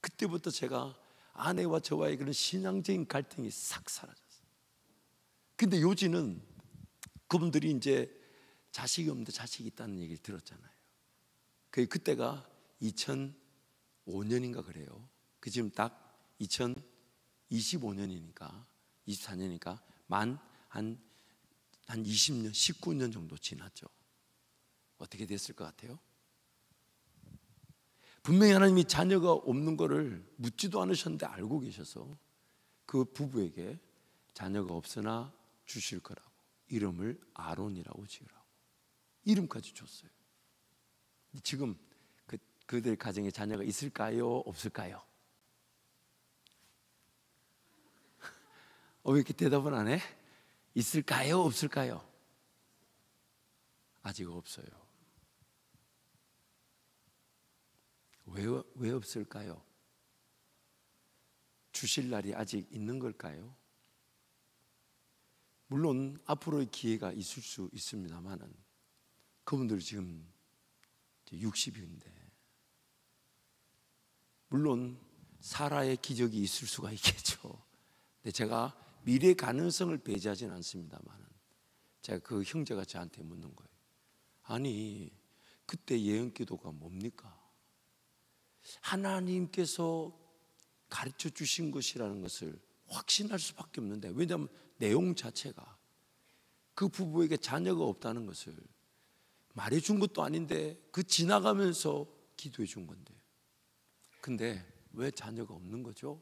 그때부터 제가 아내와 저와의 그런 신앙적인 갈등이 싹 사라졌어요. 근데 요지는 그분들이 이제 자식이 없는데 자식이 있다는 얘기를 들었잖아요. 그때가 2005년인가 그래요. 그 지금 딱 2025년이니까 24년이니까 한 20년, 19년 정도 지났죠. 어떻게 됐을 것 같아요? 분명히 하나님이 자녀가 없는 거를 묻지도 않으셨는데 알고 계셔서 그 부부에게 자녀가 없으나 주실 거라고 이름을 아론이라고 지으라고 이름까지 줬어요. 지금 그들 가정에 자녀가 있을까요? 없을까요? 왜 이렇게 대답을 안 해? 있을까요? 없을까요? 아직 없어요. 왜 없을까요? 주실 날이 아직 있는 걸까요? 물론 앞으로의 기회가 있을 수 있습니다만은 그분들 지금 60인데 물론 사라의 기적이 있을 수가 있겠죠. 근데 제가 미래 가능성을 배제하지는 않습니다만은 제가 그 형제가 저한테 묻는 거예요. 아니 그때 예언기도가 뭡니까? 하나님께서 가르쳐 주신 것이라는 것을 확신할 수밖에 없는데, 왜냐하면 내용 자체가 그 부부에게 자녀가 없다는 것을 말해준 것도 아닌데 그 지나가면서 기도해 준 건데, 근데 왜 자녀가 없는 거죠?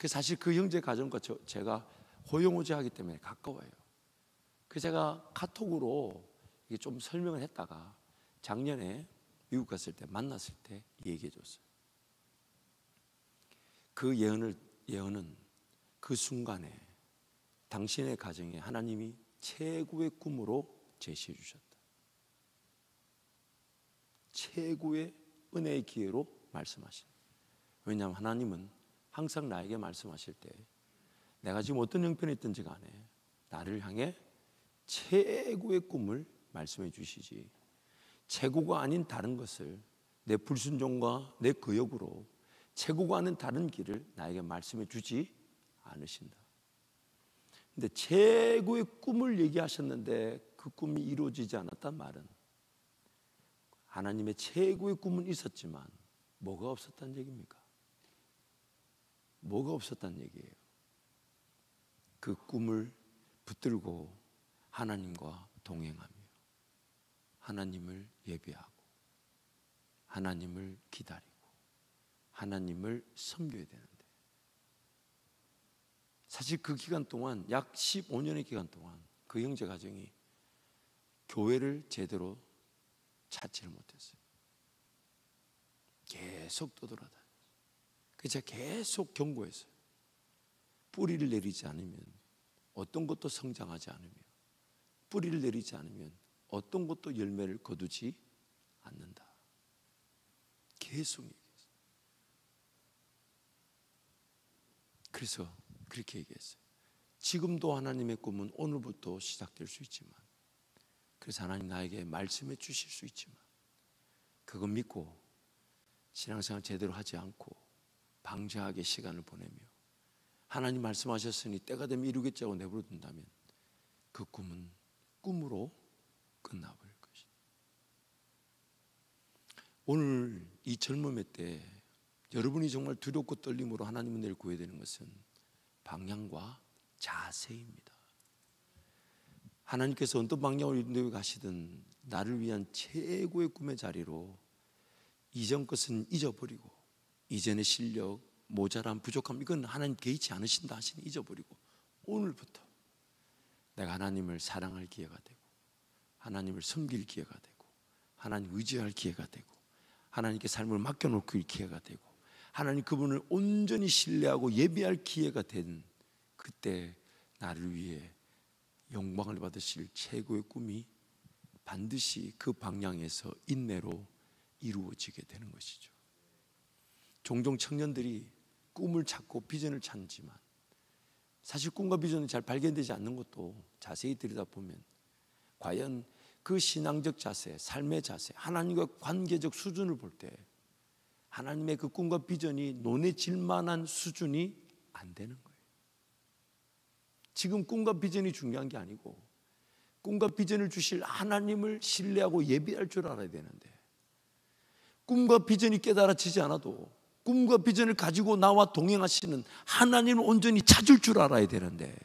사실 그 형제 가정과 제가 호용호제하기 때문에 가까워요. 제가 카톡으로 이게 좀 설명을 했다가 작년에 미국 갔을 때 만났을 때 얘기해 줬어요. 그 예언은 그 순간에 당신의 가정에 하나님이 최고의 꿈으로 제시해 주셨다. 최고의 은혜의 기회로 말씀하신다. 왜냐하면 하나님은 항상 나에게 말씀하실 때 내가 지금 어떤 형편에 있든지 간에 나를 향해 최고의 꿈을 말씀해 주시지, 최고가 아닌 다른 것을 내 불순종과 내 거역으로 최고가 아닌 다른 길을 나에게 말씀해 주지 않으신다. 근데 최고의 꿈을 얘기하셨는데 그 꿈이 이루어지지 않았단 말은 하나님의 최고의 꿈은 있었지만 뭐가 없었다는 얘기입니까? 뭐가 없었다는 얘기예요? 그 꿈을 붙들고 하나님과 동행하며 하나님을 예배하고 하나님을 기다리고 하나님을 섬겨야 되는데, 사실 그 기간 동안 약 15년의 기간 동안 그 형제 가정이 교회를 제대로 찾지를 못했어요. 계속 떠돌아다녔어요. 그래서 제가 계속 경고했어요. 뿌리를 내리지 않으면 어떤 것도 성장하지 않으며 뿌리를 내리지 않으면 어떤 것도 열매를 거두지 않는다. 계속 얘기했어요. 그래서 그렇게 얘기했어요. 지금도 하나님의 꿈은 오늘부터 시작될 수 있지만, 그래서 하나님 나에게 말씀해 주실 수 있지만 그거 믿고 신앙생활 제대로 하지 않고 방자하게 시간을 보내며 하나님 말씀하셨으니 때가 되면 이루겠자고 내버려 둔다면 그 꿈은 꿈으로 끝나버릴 것이다. 오늘 이 젊음의 때 여러분이 정말 두렵고 떨림으로 하나님의 은혜를 구해야 되는 것은 방향과 자세입니다. 하나님께서 어떤 방향으로 인도해 가시든 나를 위한 최고의 꿈의 자리로 이전 것은 잊어버리고, 이전의 실력, 모자람, 부족함, 이건 하나님 개의치 않으신다 하시니 잊어버리고, 오늘부터 내가 하나님을 사랑할 기회가 되고, 하나님을 섬길 기회가 되고, 하나님 의지할 기회가 되고, 하나님께 삶을 맡겨놓을 기회가 되고, 하나님 그분을 온전히 신뢰하고 예배할 기회가 된 그때 나를 위해 영광을 받으실 최고의 꿈이 반드시 그 방향에서 인내로 이루어지게 되는 것이죠. 종종 청년들이 꿈을 찾고 비전을 찾지만 사실 꿈과 비전이 잘 발견되지 않는 것도 자세히 들여다보면 과연 그 신앙적 자세, 삶의 자세, 하나님과 관계적 수준을 볼 때 하나님의 그 꿈과 비전이 논해질 만한 수준이 안 되는 거예요. 지금 꿈과 비전이 중요한 게 아니고 꿈과 비전을 주실 하나님을 신뢰하고 예배할 줄 알아야 되는데, 꿈과 비전이 깨달아지지 않아도 꿈과 비전을 가지고 나와 동행하시는 하나님을 온전히 찾을 줄 알아야 되는데,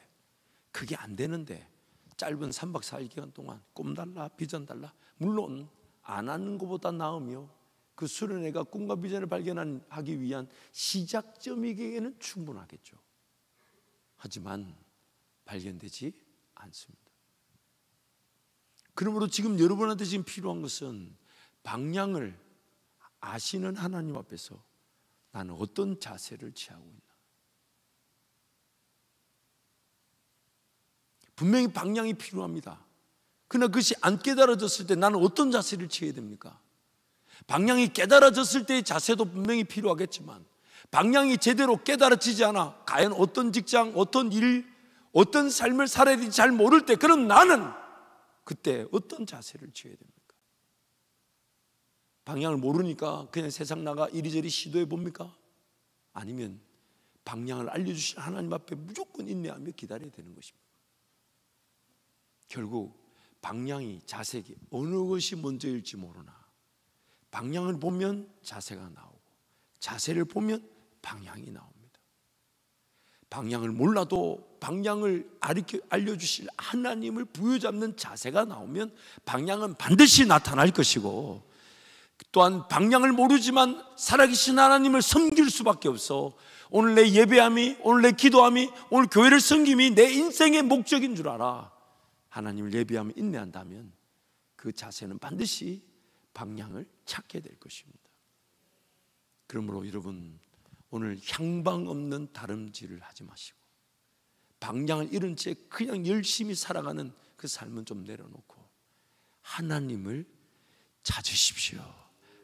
그게 안 되는데 짧은 3박 4일 기간 동안 꿈 달라 비전 달라, 물론 안 하는 것보다 나으며 그 수련회가 꿈과 비전을 발견하기 위한 시작점이기에는 충분하겠죠. 하지만 발견되지 않습니다. 그러므로 지금 여러분한테 지금 필요한 것은 방향을 아시는 하나님 앞에서 나는 어떤 자세를 취하고 있나. 분명히 방향이 필요합니다. 그러나 그것이 안 깨달아졌을 때 나는 어떤 자세를 취해야 됩니까? 방향이 깨달아졌을 때의 자세도 분명히 필요하겠지만 방향이 제대로 깨달아지지 않아 과연 어떤 직장, 어떤 일, 어떤 삶을 살아야 될지 잘 모를 때, 그럼 나는 그때 어떤 자세를 취해야 됩니까? 방향을 모르니까 그냥 세상 나가 이리저리 시도해 봅니까? 아니면 방향을 알려주신 하나님 앞에 무조건 인내하며 기다려야 되는 것입니다. 결국 방향이 자세기 어느 것이 먼저일지 모르나 방향을 보면 자세가 나오고 자세를 보면 방향이 나옵니다. 방향을 몰라도 방향을 알려주실 하나님을 부여잡는 자세가 나오면 방향은 반드시 나타날 것이고, 또한 방향을 모르지만 살아계신 하나님을 섬길 수밖에 없어. 오늘 내 예배함이, 오늘 내 기도함이, 오늘 교회를 섬김이 내 인생의 목적인 줄 알아. 하나님을 예배하며 인내한다면 그 자세는 반드시 방향을 찾게 될 것입니다. 그러므로 여러분, 오늘 향방 없는 다름질을 하지 마시고 방향을 잃은 채 그냥 열심히 살아가는 그 삶은 좀 내려놓고 하나님을 찾으십시오.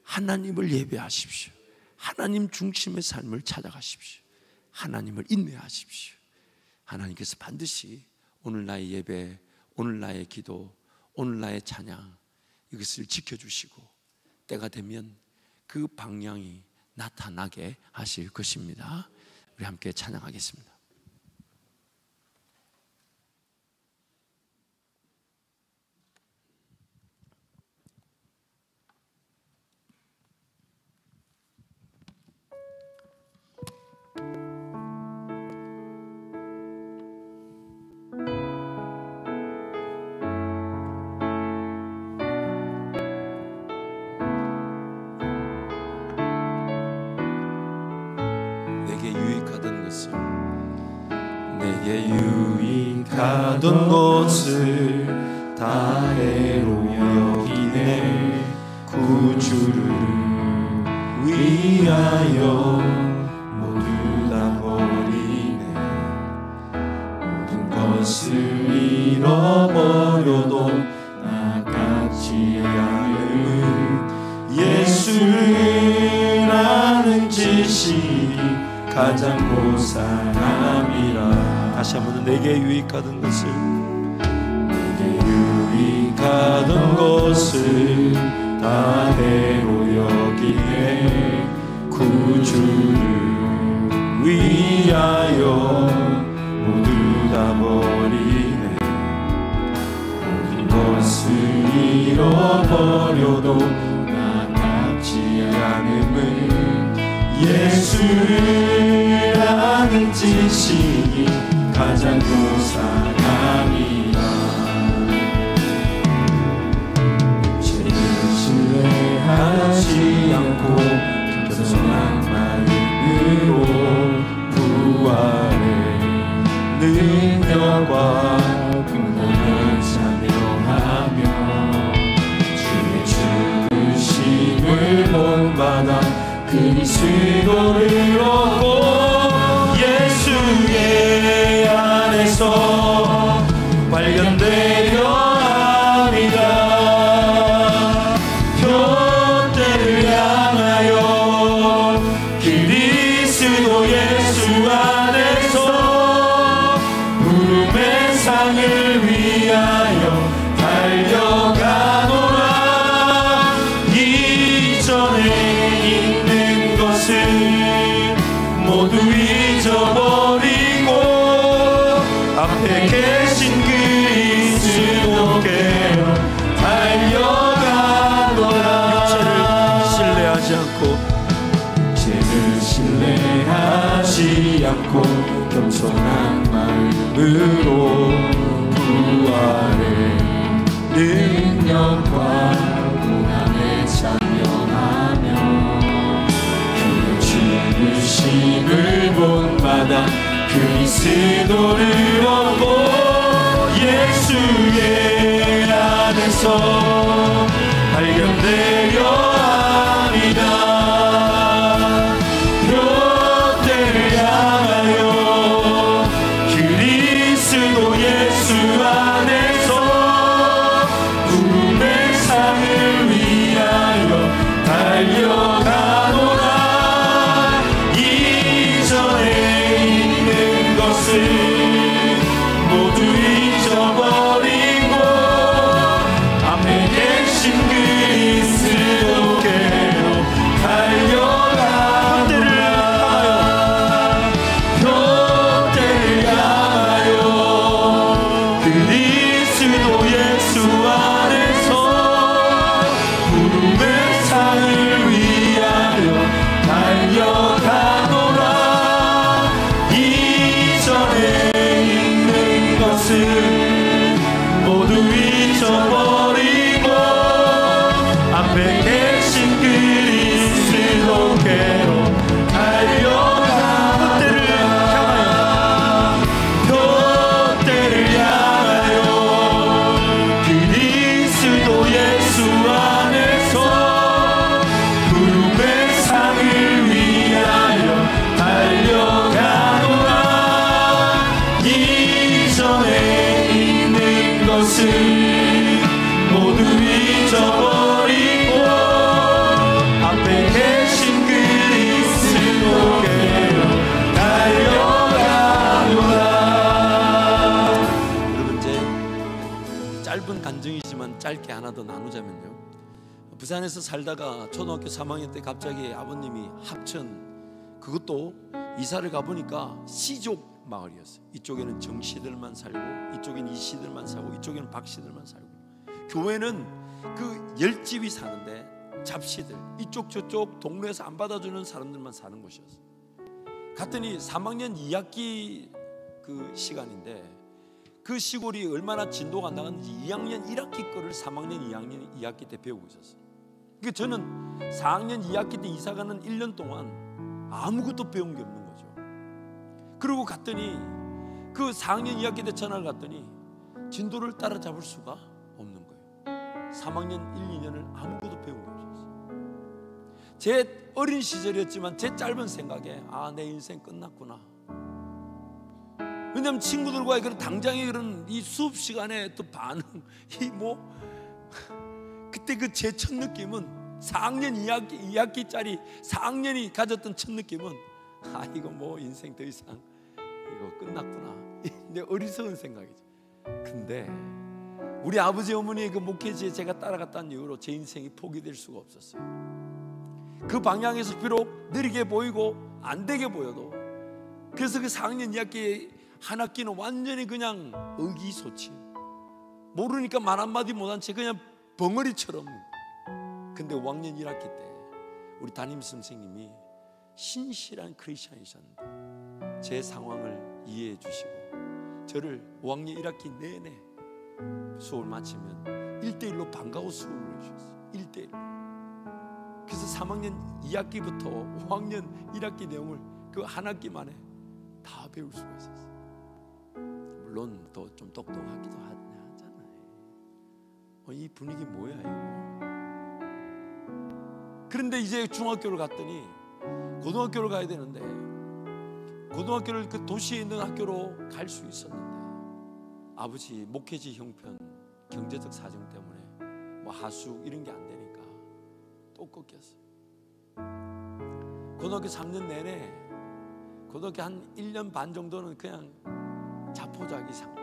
하나님을 예배하십시오. 하나님 중심의 삶을 찾아가십시오. 하나님을 인내하십시오. 하나님께서 반드시 오늘 나의 예배, 오늘 나의 기도, 오늘 나의 찬양, 이것을 지켜주시고 때가 되면 그 방향이 나타나게 하실 것입니다. 우리 함께 찬양하겠습니다. 내게 유익하던 것을 다해로 여기네. 구주를 위하여 모두 다 버리네. 모든 것을 잃어버려도 나같지 않은 예수를 아는 지식이 가장 고상함이라. 다시 한번 내게 유익하던 것을, 내게 유익하던 것을 다대로 여기네. 구주를 위하여 모두 다 버리네. 모든 것을 잃어버려도 나같지 않음을 예수를 아는 지식이 가장 고상함이라. 그리스도를 얻고 예수의 안에서 발견되려 합니다. 표대를 향하여 그리스도 예수 안에서 부름의 상을 위하여 달려가노라. 이전에 있는 것을 모두 잊어버리고 앞에 계신 그리스도께로 달려가노라. 육체를 신뢰하지 않고 겸손한 마음으로 부활의 능력과 고난에 참여하며 그의 죽으심을 본받아 그리스도를 얻고 예수의 안에서 발견되려 합니다. 표대를 향하여 그리스도 예수 안에서 부름의 상을 위하여 달려가노라. 이전에 있는 것을 모두 잊어버리고 앞에 계신 그리스도께로 달려가노라. 표대를 향하여 그리스도 예수 안에서 부름의 상을 위하여 달려가노라. 이전에 있는 것을 모두 잊어버리고 앞에 계신 그리스도께로 달려가노라. 표대를 향하여 그리스도 예수 안에서 부름의 상을 위하여 달려가노라. 이전에 있는 것을 모두 잊어버리고 앞에 계신 그리스도께로 달려가노라. 여러분, 이제 짧은 간증이지만 짧게 하나 더 나누자면요, 부산에서 살다가 초등학교 3학년 때 갑자기 아버님이 합천, 그것도 이사를 가보니까 시족 마을이었어요. 이쪽에는 정씨들만 살고 이쪽에는 이씨들만 살고 이쪽에는 박씨들만 살고, 교회는 그 10집이 사는데 잡씨들, 이쪽 저쪽 동네에서 안 받아주는 사람들만 사는 곳이었어요. 갔더니 3학년 2학기 그 시간인데 그 시골이 얼마나 진도가 안 나갔는지 2학년 1학기 거를 3학년 2학기 때 배우고 있었어요. 그러니까 저는 4학년 2학기 때 이사가는 1년 동안 아무것도 배운 게 없는 거죠. 그러고 갔더니 그 4학년 2학기 때 전화를 갔더니 진도를 따라잡을 수가 없는 거예요. 3학년 1, 2년을 아무것도 배운 게 없었어요. 제 어린 시절이었지만 제 짧은 생각에 내 인생 끝났구나. 왜냐하면 친구들과의 그런 당장의 그런 이 수업 시간에 또 반응, 그때 그 제 첫 느낌은 4학년 2학기짜리 4학년이 가졌던 첫 느낌은 이거 뭐 인생 더 이상 이거 끝났구나. 내 어리석은 생각이죠. 근데 우리 아버지 어머니의 그 목회지에 제가 따라갔다는 이유로 제 인생이 포기될 수가 없었어요. 그 방향에서 비록 느리게 보이고 안 되게 보여도, 그래서 그 4학년 2학기 한 학기는 완전히 그냥 의기소침, 모르니까 말 한마디 못한 채 그냥 벙어리처럼. 근데 5학년 1학기 때 우리 담임 선생님이 신실한 크리스찬이셨는데 제 상황을 이해해 주시고 저를 5학년 1학기 내내 수업을 마치면 1대1로 방과후 수업을 해주셨어요. 1대1로. 그래서 3학년 2학기부터 5학년 1학기 내용을 그 한 학기 만에 다 배울 수가 있었어요. 물론 더 좀 똑똑하기도 하잖아요. 이 분위기 뭐야 이거. 그런데 이제 중학교를 갔더니 고등학교를 가야 되는데 고등학교를 그 도시에 있는 학교로 갈 수 있었는데 아버지 목회지 형편, 경제적 사정 때문에 뭐 하숙 이런 게 안 되니까 또 꺾였어. 고등학교 3년 내내 고등학교 한 1년 반 정도는 그냥 자포자기 상태.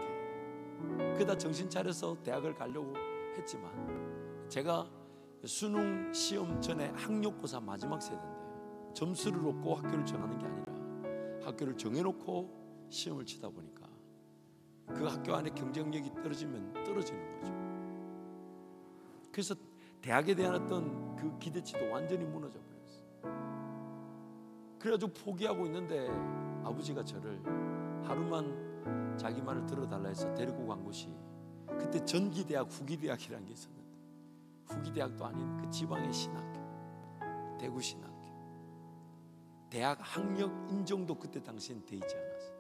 그러다 정신 차려서 대학을 가려고 했지만 제가 수능 시험 전에 학력고사 마지막 세대인데 점수를 놓고 학교를 정하는 게 아니라 학교를 정해놓고 시험을 치다 보니까 그 학교 안에 경쟁력이 떨어지면 떨어지는 거죠. 그래서 대학에 대한 어떤 그 기대치도 완전히 무너져 버렸어요. 그래가지고 포기하고 있는데 아버지가 저를 하루만 자기 말을 들어달라 해서 데리고 간 곳이 그때 전기대학, 후기대학이라는 게 있었는데 후기대학도 아닌 그 지방의 신학교, 대구신학교. 대학 학력 인정도 그때 당시엔 돼 있지 않았어요.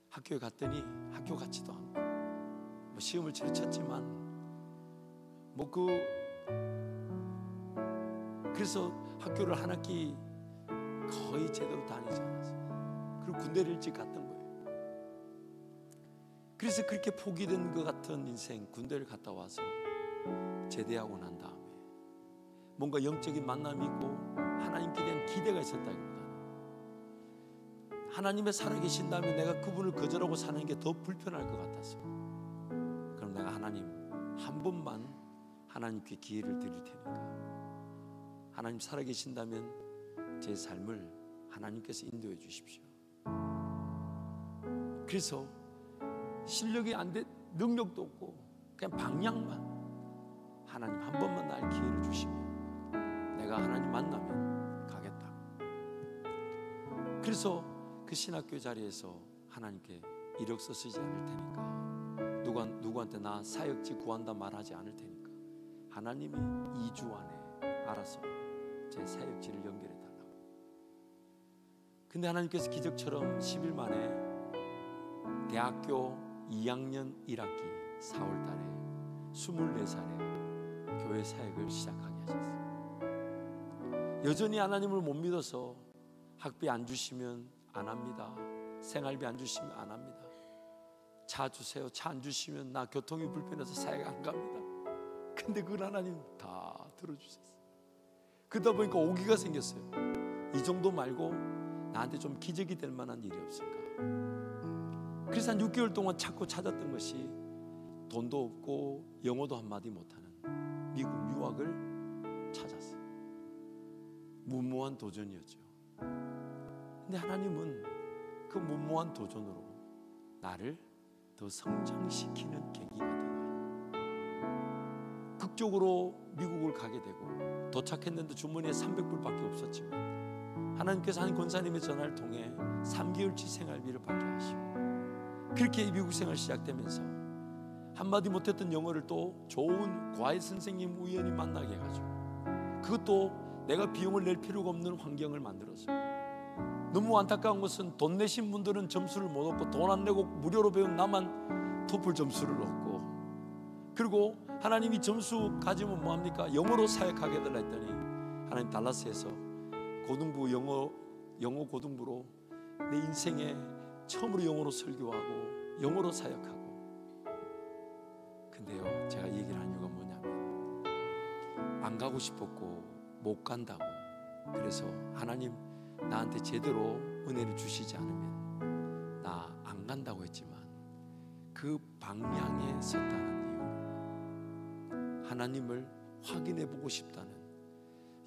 학교에 갔더니 학교 같지도 않고 뭐 시험을 치렀지만 그래서 학교를 한 학기 거의 제대로 다니지 않았어요. 그리고 군대를 일찍 갔던 거예요. 그래서 그렇게 포기된 것 같은 인생, 군대를 갔다 와서 제대하고 난 다음에 뭔가 영적인 만남이 있고 하나님께 대한 기대가 있었다기보다는 하나님의 살아계신다면 내가 그분을 거절하고 사는 게 더 불편할 것 같아서 그럼 내가 하나님 한 번만 하나님께 기회를 드릴 테니까 하나님 살아계신다면 제 삶을 하나님께서 인도해 주십시오. 그래서 실력이 안 돼, 능력도 없고 그냥 방향만 하나님 한 번만 날 기회를 주시면 내가 하나님 만나면 가겠다. 그래서 그 신학교 자리에서 하나님께 이력서 쓰지 않을 테니까 누구한테 나 사역지 구한다 말하지 않을 테니까 하나님이 2주 안에 알아서 제 사역지를 연결해 달라고. 근데 하나님께서 기적처럼 10일 만에 대학교 2학년 1학기 4월 달에 24살에 교회 사역을 시작하게 하셨어요. 여전히 하나님을 못 믿어서 학비 안 주시면 안 합니다. 생활비 안 주시면 안 합니다. 차 주세요. 차 안 주시면 나 교통이 불편해서 사역 안 갑니다. 근데 그걸 하나님 다 들어주셨어요. 그러다 보니까 오기가 생겼어요. 이 정도 말고 나한테 좀 기적이 될 만한 일이 없을까. 그래서 한 6개월 동안 찾고 찾았던 것이 돈도 없고 영어도 한마디 못하는 미국 유학을 찾았어요. 무모한 도전이었죠. 근데 하나님은 그 무모한 도전으로 나를 더 성장시키는 계기가 되어요. 극적으로 미국을 가게 되고 도착했는데 주머니에 300불밖에 없었지만 하나님께서 한 권사님의 전화를 통해 3개월치 생활비를 받게 하시고 그렇게 미국 생활 시작되면서 한마디 못했던 영어를 또 좋은 과외 선생님 우연히 만나게 해가지고 그것도 내가 비용을 낼 필요가 없는 환경을 만들었어요. 너무 안타까운 것은 돈 내신 분들은 점수를 못 얻고 돈 안 내고 무료로 배운 나만 토플 점수를 얻고 그리고 하나님이 점수 가지면 뭐합니까? 영어로 사역하게 해달라 했더니 하나님 달라스에서 고등부 영어 고등부로 내 인생에 처음으로 영어로 설교하고 영어로 사역하고 근데요 제가 이 얘기를 하는 이유가 뭐냐면 안 가고 싶었고 못 간다고 그래서 하나님 나한테 제대로 은혜를 주시지 않으면 나 안 간다고 했지만 그 방향에 섰다는 이유로 하나님을 확인해 보고 싶다는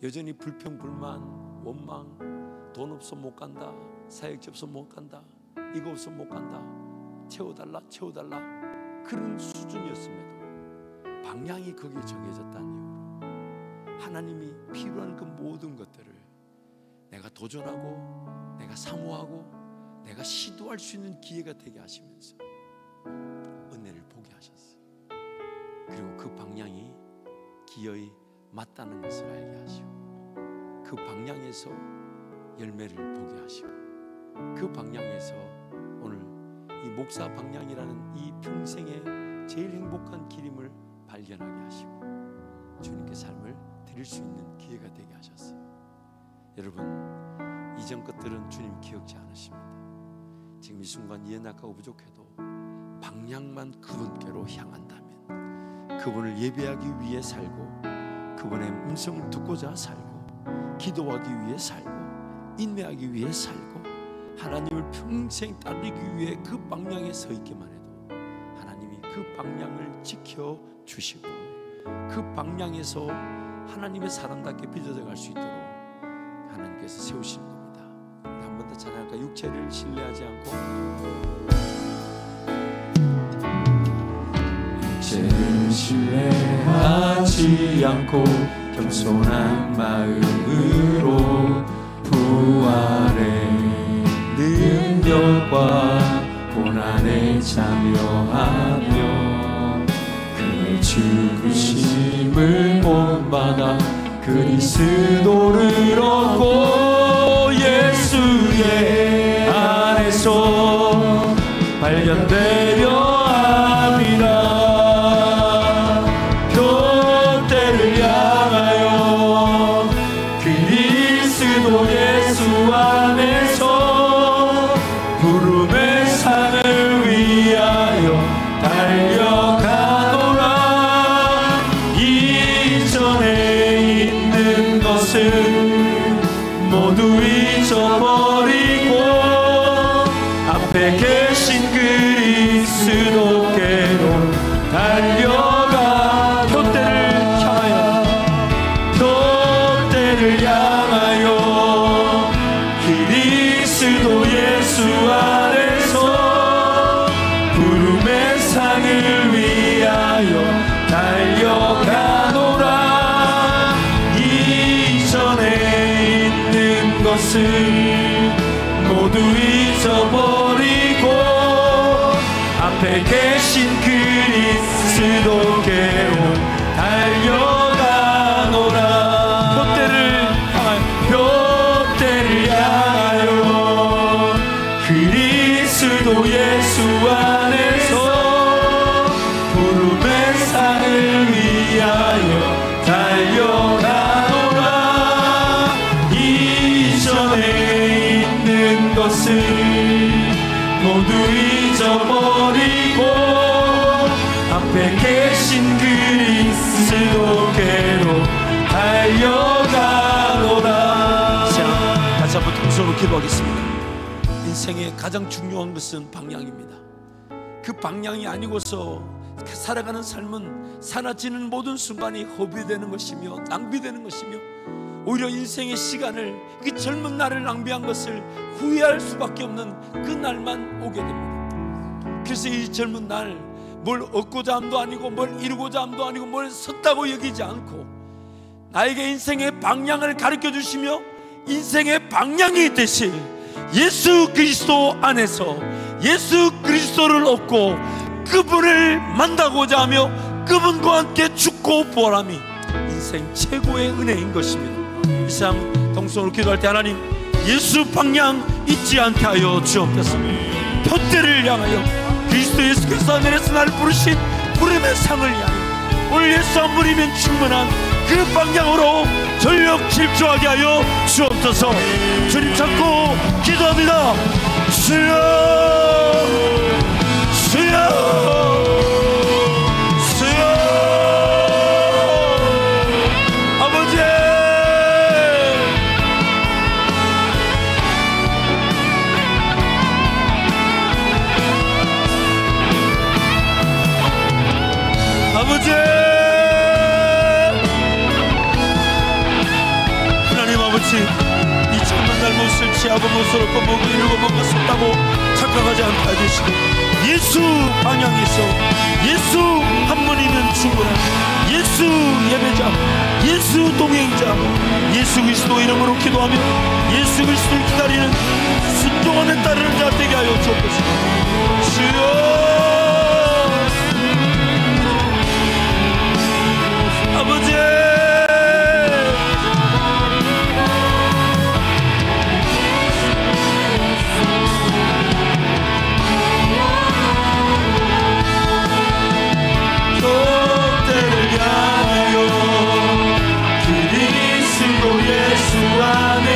여전히 불평, 불만, 원망 돈 없어 못 간다 사역지 없어 못 간다 이거 없어 못 간다 채워달라 그런 수준이었음에도 방향이 거기에 정해졌다는 이유로 하나님이 필요한 그 모든 것들을 내가 도전하고 내가 사모하고 내가 시도할 수 있는 기회가 되게 하시면서 은혜를 보게 하셨어요. 그리고 그 방향이 기어이 맞다는 것을 알게 하시고 그 방향에서 열매를 보게 하시고 그 방향에서 오늘 이 목사 방향이라는 이 평생의 제일 행복한 길임을 발견하게 하시고 주님께 삶을 드릴 수 있는 기회가 되게 하셨어요. 여러분, 이전 것들은 주님 기억지 않으십니다. 지금 이 순간 연약하고 부족해도 방향만 그분께로 향한다면, 그분을 예배하기 위해 살고, 그분의 음성을 듣고자 살고, 기도하기 위해 살고, 인내하기 위해 살고, 하나님을 평생 따르기 위해 그 방향에 서 있기만 해도 하나님이 그 방향을 지켜주시고, 그 방향에서 하나님의 사람답게 빚어져 갈 수 있도록 하나님께서 세우시는 겁니다. 한 번 더 찬양할까? 육체를 신뢰하지 않고, 육체를 신뢰하지 않고 겸손한 마음으로 부활의 능력과 고난에 참여하며 그의 죽으심을 본받아 그리스도를 얻고 예수의 안에서 발견되려 함이라. 표대를 향하여 그리스도 예수 안에서 부름의 상을 위하여 달려가노라. 이전에 있는 것을 모두 잊어버리고 앞에 계신 그리스도께로 달려가. 표대를 향하여 그리스도 예수 안에서 부름의 상을 위하여 달려가노라. 이전에 있는 것을 모두 잊어버리고 앞에 계신 그리스도께로 달려가노라. 표대를 향하여 그리스도 예수 안에서 부름의 상을 위하여 달려가노라. 이전에 있는 것을 모두 잊어버리고 앞에 계신 그리스도께로 달려가노라. 자, 다시 한번 통성으로 기도하겠습니다. 인생의 가장 중요한 것은 방향입니다. 그 방향이 아니고서 살아가는 삶은 사라지는 모든 순간이 허비되는 것이며 낭비되는 것이며, 오히려 인생의 시간을, 그 젊은 날을 낭비한 것을 후회할 수밖에 없는 그 날만 오게 됩니다. 그래서 이 젊은 날 뭘 얻고자 함도 아니고 뭘 이루고자 함도 아니고 뭘 섰다고 여기지 않고 나에게 인생의 방향을 가르쳐 주시며 인생의 방향이 되실 예수 그리스도 안에서 예수 그리스도를 얻고 그분을 만나고자 하며 그분과 함께 죽고 부활함이 인생 최고의 은혜인 것입니다. 이상 동성으로 기도할 때 하나님, 예수 방향 잊지 않게 하여 주옵소서. 표대를 향하여 그리스도 예수께서 하늘에서 나를 부르신 부름의 상을 향하여 오늘 예수 한 분이면 충분한 그 방향으로 전력 질주하게 하여 주옵소서. 주님 찾고 기도합니다. 주여, 주여, 주여. 아버지, 아버지, 하나님 아버지, 이 참만 잘못을 취하고 못을 얻고 먹고 이루고 먹고 섰다고 착각하지 않게 해주시고 예수 방향에서 예수 한 분이면 충분한 예수 예배자, 예수 동행자, 예수 그리스도 이름으로 기도하며 예수 그리스도를 기다리는 순종하는 따르는 자 되게 하여 주옵소서. 주여, 아버지, 표대를 향하여 그리스도 예수 안에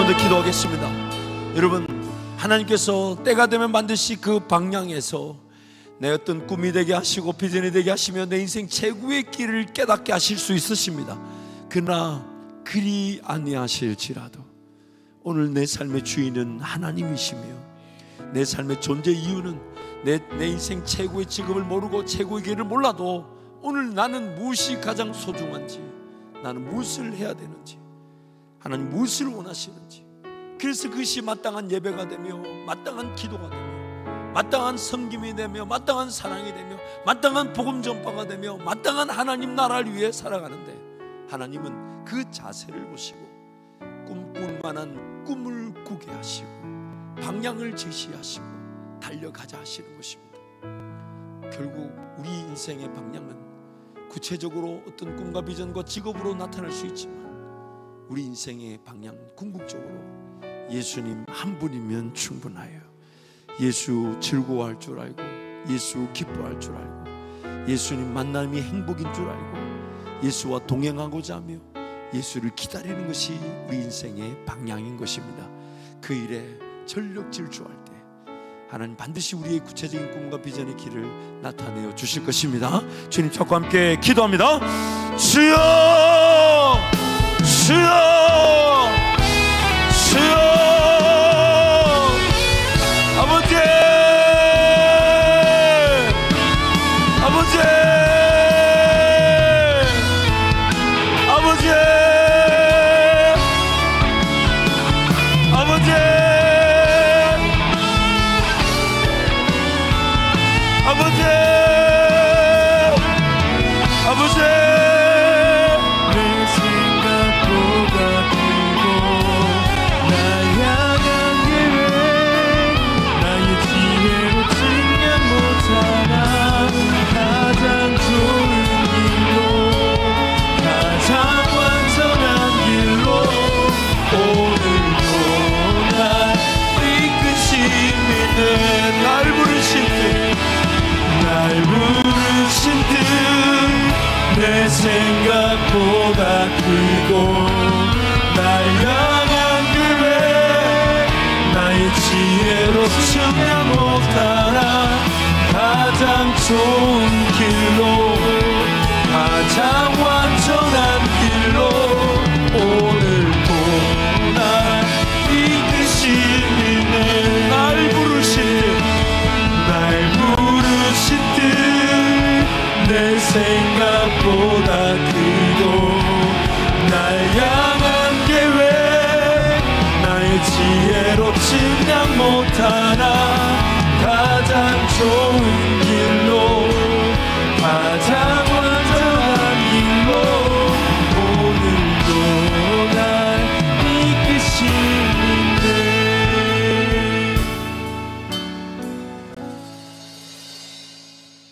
번 더 기도하겠습니다. 여러분, 하나님께서 때가 되면 반드시 그 방향에서 내 어떤 꿈이 되게 하시고 비전이 되게 하시며 내 인생 최고의 길을 깨닫게 하실 수 있으십니다. 그러나 그리 아니하실지라도 오늘 내 삶의 주인은 하나님이시며 내 삶의 존재 이유는 내 인생 최고의 직업을 모르고 최고의 길을 몰라도 오늘 나는 무엇이 가장 소중한지, 나는 무엇을 해야 되는지, 하나님 무엇을 원하시는지, 그래서 그것이 마땅한 예배가 되며 마땅한 기도가 되며 마땅한 섬김이 되며 마땅한 사랑이 되며 마땅한 복음 전파가 되며 마땅한 하나님 나라를 위해 살아가는데, 하나님은 그 자세를 보시고 꿈꿀 만한 꿈을 꾸게 하시고 방향을 제시하시고 달려가자 하시는 것입니다. 결국 우리 인생의 방향은 구체적으로 어떤 꿈과 비전과 직업으로 나타날 수 있지만 우리 인생의 방향은 궁극적으로 예수님 한 분이면 충분하여 예수 즐거워할 줄 알고 예수 기뻐할 줄 알고 예수님 만남이 행복인 줄 알고 예수와 동행하고자 하며 예수를 기다리는 것이 우리 인생의 방향인 것입니다. 그 일에 전력 질주할 때 하나님 반드시 우리의 구체적인 꿈과 비전의 길을 나타내어 주실 것입니다. 주님 찾고 함께 기도합니다. 주여, 주여, 주여. 아버지, 아버지, 아버지, 아버지, 아버지, 아버지. 내 생각보다 크고 나 향한 계획 나의 지혜로 측량 못하나 가장 좋은 길로 가장 완전한 길로 오늘도 날 이끄시는 날 부르신 날 부르신 듯 내 생각보다 크고 날 향한 계획 나의 지혜로 측량 못하나 가장 좋은 길로 가장 완전한 길로 오늘도 날 이끄시는 날 부르신 날 부르신 듯 내 생각보다 크고 날 향한 계획 나의 지혜로 측량 못하나 가장 좋은